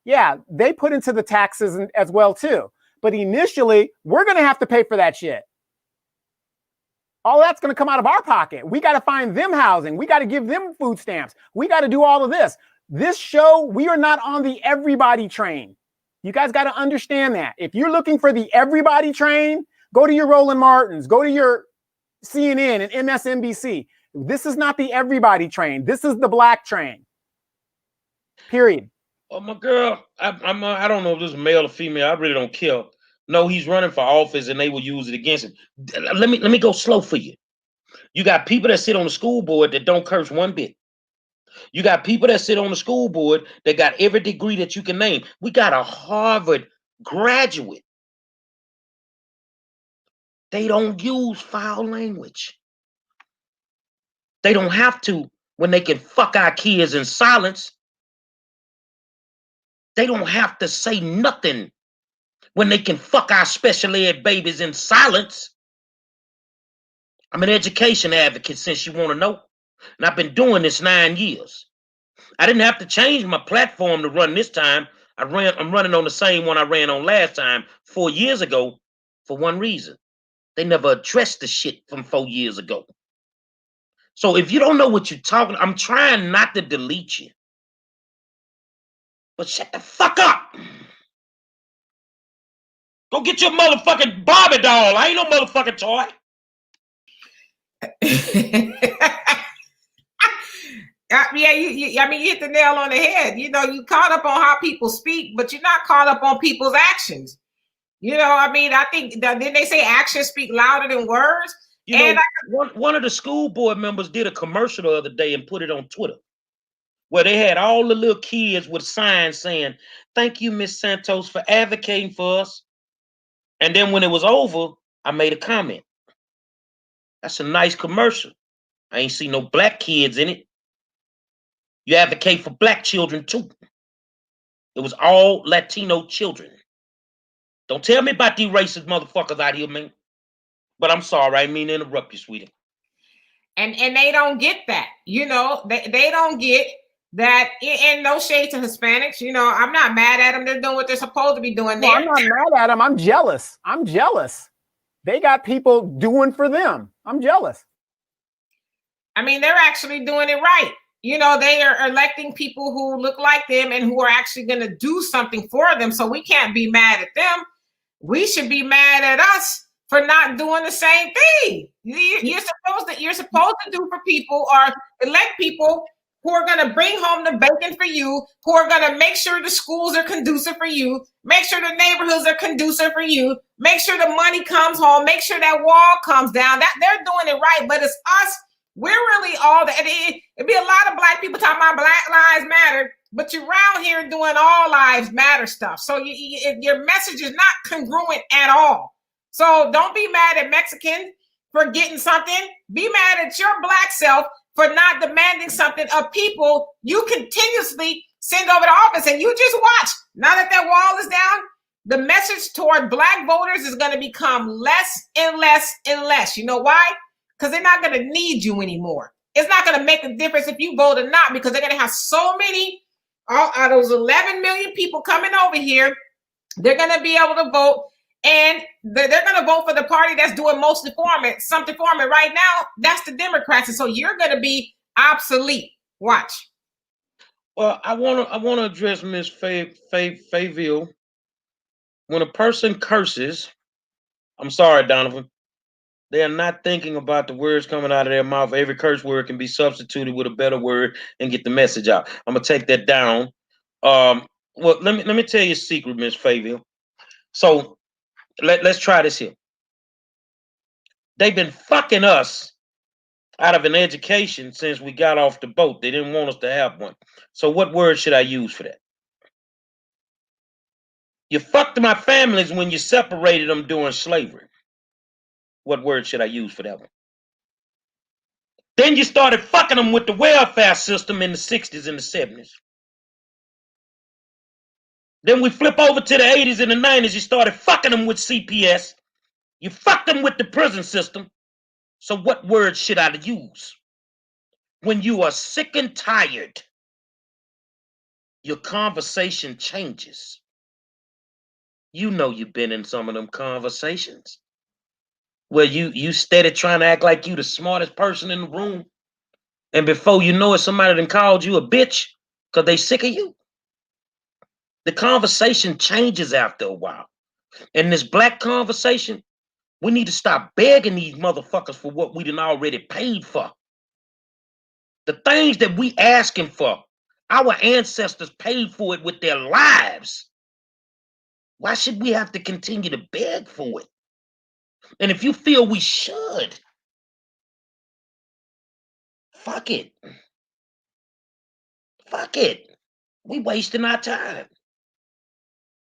yeah, they put into the taxes as well too. But initially, we're going to have to pay for that shit. All that's going to come out of our pocket. We got to find them housing. We got to give them food stamps. We got to do all of this. This show, we are not on the everybody train. You guys got to understand that. If you're looking for the everybody train, go to your Roland Martins, go to your CNN and MSNBC. This is not the everybody train. This is the Black train. Period. Oh, my girl, I don't know if this is male or female. I really don't care. No, he's running for office and they will use it against him. Let me go slow for you. You got people that sit on the school board that don't curse one bit. You got people that sit on the school board that got every degree that you can name. We got a Harvard graduate. They don't use foul language. They don't have to when they can fuck our kids in silence. They don't have to say nothing when they can fuck our special ed babies in silence. I'm an education advocate, since you want to know. And I've been doing this 9 years. I didn't have to change my platform to run this time. I'm running on the same one I ran on last time 4 years ago for one reason. They never addressed the shit from 4 years ago. So if you don't know what you're talking, I'm trying not to delete you. But shut the fuck up. Go get your motherfucking Barbie doll. I ain't no motherfucking toy. Yeah, I mean, you hit the nail on the head. You know, you caught up on how people speak, but you're not caught up on people's actions. You know, I mean, I think, didn't they say actions speak louder than words? You know, one of the school board members did a commercial the other day and put it on Twitter, where they had all the little kids with signs saying, "Thank you, Miss Santos, for advocating for us." And then when it was over, I made a comment. That's a nice commercial. I ain't seen no Black kids in it. You advocate for Black children too. It was all Latino children. Don't tell me about these racist motherfuckers out here, man. But I'm sorry, I didn't mean to interrupt you, sweetie. And they don't get that. You know, they don't get that. And no shade to Hispanics. You know, I'm not mad at them. They're doing what they're supposed to be doing. Well, I'm not mad at them. I'm jealous. I'm jealous. They got people doing for them. I'm jealous. I mean, they're actually doing it right. you know, they are electing people who look like them and who are actually going to do something for them. So we can't be mad at them. We should be mad at us for not doing the same thing. You're supposed to do for people or elect people who are going to bring home the bacon for you, who are going to make sure the schools are conducive for you, make sure the neighborhoods are conducive for you, make sure the money comes home, make sure that wall comes down. That they're doing it right, but it's us. We're really all that. It'd be a lot of black people talking about Black Lives Matter, but you're around here doing all lives matter stuff. So your message is not congruent at all. So don't be mad at Mexicans for getting something. Be mad at your black self for not demanding something of people you continuously send over to office. And you just watch. Now that wall is down, the message toward black voters is going to become less and less and less. You know why? Because they're not going to need you anymore. It's not going to make a difference if you vote or not, because they're going to have so many, out of those 11 million people coming over here, they're going to be able to vote, and they're going to vote for the party that's doing something for it right now. That's the Democrats, and so you're going to be obsolete. Watch. Well, I want to address Miss Fayville. When a person curses, I'm sorry, Donovan, they are not thinking about the words coming out of their mouth. Every curse word can be substituted with a better word and get the message out. I'm gonna take that down. Well, let me tell you a secret, Miss Fayville. So let's try this here. They've been fucking us out of an education since we got off the boat. They didn't want us to have one. So what word should I use for that? You fucked my families when you separated them during slavery. What word should I use for that one? Then you started fucking them with the welfare system in the 60s and the 70s. Then we flip over to the 80s and the 90s. You started fucking them with CPS. You fucked them with the prison system. So what word should I use? When you are sick and tired, your conversation changes. You know you've been in some of them conversations where you steady trying to act like you the smartest person in the room. And before you know it, somebody done called you a bitch because they sick of you. The conversation changes after a while. And this black conversation, we need to stop begging these motherfuckers for what we done already paid for. The things that we asking for, our ancestors paid for it with their lives. Why should we have to continue to beg for it? And if you feel we should, fuck it. Fuck it. We wasting our time.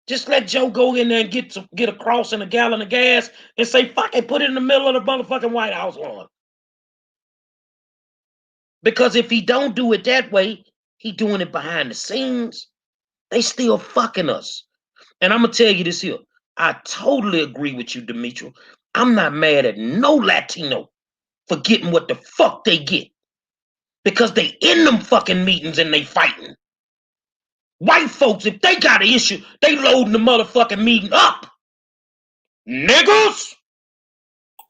Just let Joe go in there and get a cross and a gallon of gas and say, fuck it, put it in the middle of the motherfucking White House lawn. Because if he don't do it that way, he doing it behind the scenes. They still fucking us. And I'm going to tell you this here. I totally agree with you, Demetri. I'm not mad at no Latino for getting what the fuck they get. Because they in them fucking meetings and they fighting. White folks, if they got an issue, they loading the motherfucking meeting up. Niggas.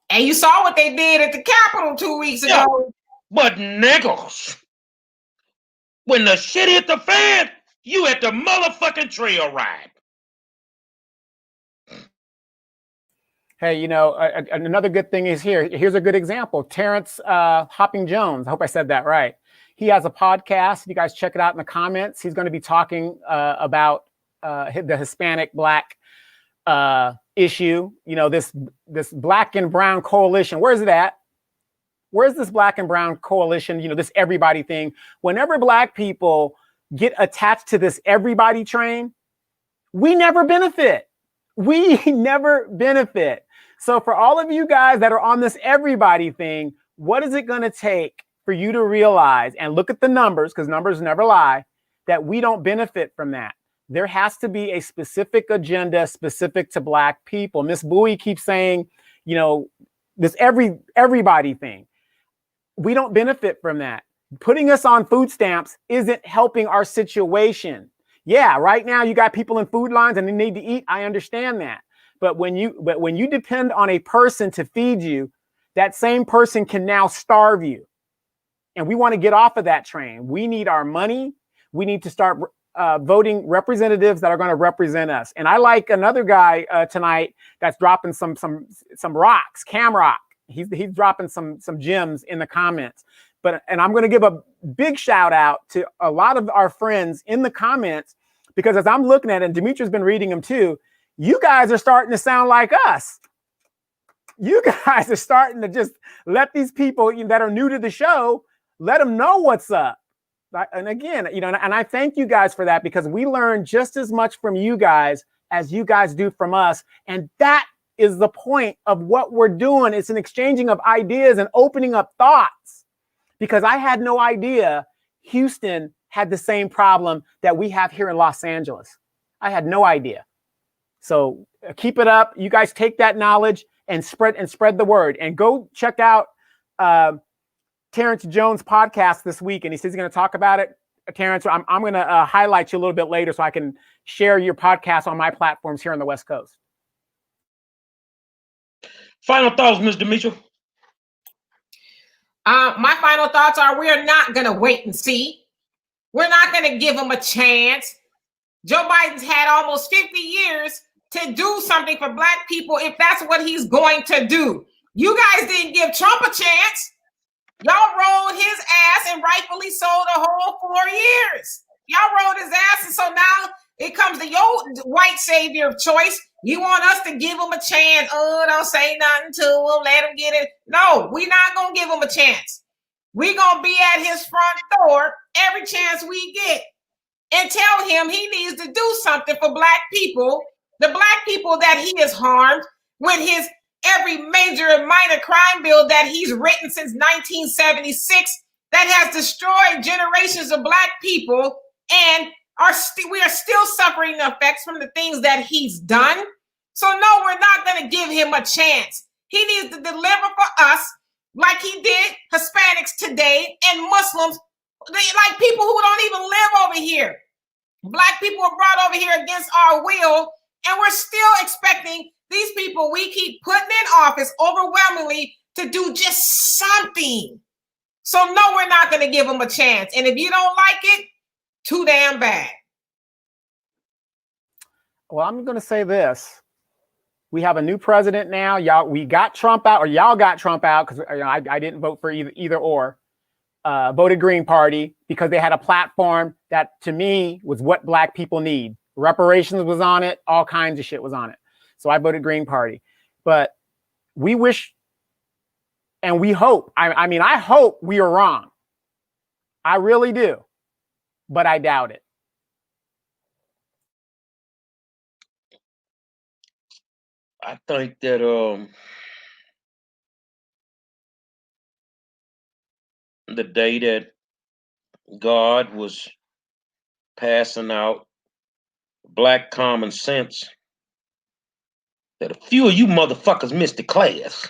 And you saw what they did at the Capitol 2 weeks ago. But niggas, when the shit hit the fan, you at the motherfucking trail ride. Hey, you know, another good thing is here's a good example. Terrence Hopping Jones. I hope I said that right. He has a podcast. You guys check it out in the comments. He's going to be talking about the Hispanic Black issue. You know, this Black and Brown coalition. Where's it at? Where's this Black and Brown coalition? You know, this everybody thing. Whenever Black people get attached to this everybody train, we never benefit. We never benefit. So for all of you guys that are on this everybody thing, what is it going to take for you to realize and look at the numbers, because numbers never lie, that we don't benefit from that? There has to be a specific agenda specific to Black people. Miss Bowie keeps saying, you know, this everybody thing. We don't benefit from that. Putting us on food stamps isn't helping our situation. Yeah, right now you got people in food lines and they need to eat. I understand that. But when you depend on a person to feed you, that same person can now starve you. And we want to get off of that train. We need our money. We need to start voting representatives that are going to represent us. And I like another guy tonight that's dropping some rocks, Cam Rock. He's dropping some gems in the comments. And I'm going to give a big shout out to a lot of our friends in the comments, because as I'm looking at it, and Demetrius been reading them too, you guys are starting to sound like us. You guys are starting to just let these people that are new to the show, let them know what's up. And again, and I thank you guys for that, because we learn just as much from you guys as you guys do from us. And that is the point of what we're doing. It's an exchanging of ideas and opening up thoughts, because I had no idea Houston had the same problem that we have here in Los Angeles. I had no idea. So keep it up. You guys take that knowledge and spread the word, and go check out Terrence Jones' podcast this week. And he says he's going to talk about it. Terrence, I'm going to highlight you a little bit later so I can share your podcast on my platforms here on the West Coast. Final thoughts, Ms. Demetra. My final thoughts are, we are not going to wait and see. We're not going to give him a chance. Joe Biden's had almost 50 years to do something for Black people if that's what he's going to do. You guys didn't give Trump a chance. Y'all rolled his ass, and rightfully so, the whole 4 years. Y'all rolled his ass, and so now it comes to your white savior of choice. You want us to give him a chance. Oh, don't say nothing to him. Let him get it. No, we're not going to give him a chance. We're going to be at his front door every chance we get and tell him he needs to do something for Black people, the Black people that he has harmed with his every major and minor crime bill that he's written since 1976 that has destroyed generations of Black people, and we are still suffering the effects from the things that he's done. So no, we're not going to give him a chance. He needs to deliver for us like he did Hispanics today and Muslims, like people who don't even live over here. Black people were brought over here against our will, and we're still expecting these people we keep putting in office overwhelmingly to do just something. So no, we're not going to give them a chance. And if you don't like it, too damn bad. Well, I'm going to say this. We have a new president now. We got Trump out, or y'all got Trump out, because I didn't vote for either or. Voted Green Party because they had a platform that, to me, was what Black people need. Reparations was on it. All kinds of shit was on it. So I voted Green Party. But we wish and we hope, I hope we are wrong. I really do. But I doubt it. I think that the day that God was passing out Black common sense, that a few of you motherfuckers missed the class.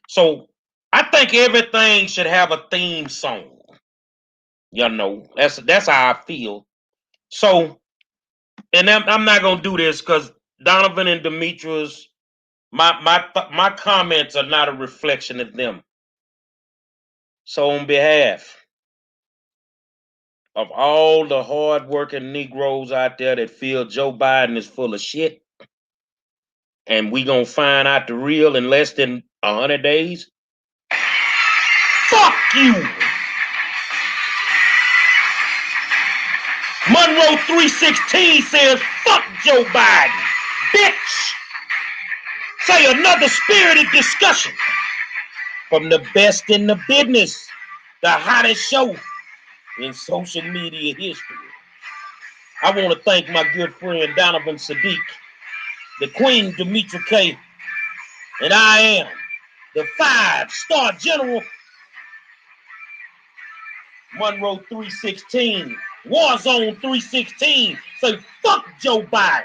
So I think everything should have a theme song. That's how I feel. So, and I'm not gonna do this because Donovan and Demetrius, my comments are not a reflection of them. So on behalf of all the hardworking Negroes out there that feel Joe Biden is full of shit, and we gonna find out the real in less than 100 days, fuck you. Monroe 316 says, fuck Joe Biden, bitch. Say another spirited discussion from the best in the business, the hottest show in social media history. I want to thank my good friend Donovan Sadiq, the Queen Demetra K, and I am the 5-star General Monroe 316, Warzone 316. Say fuck Joe Biden.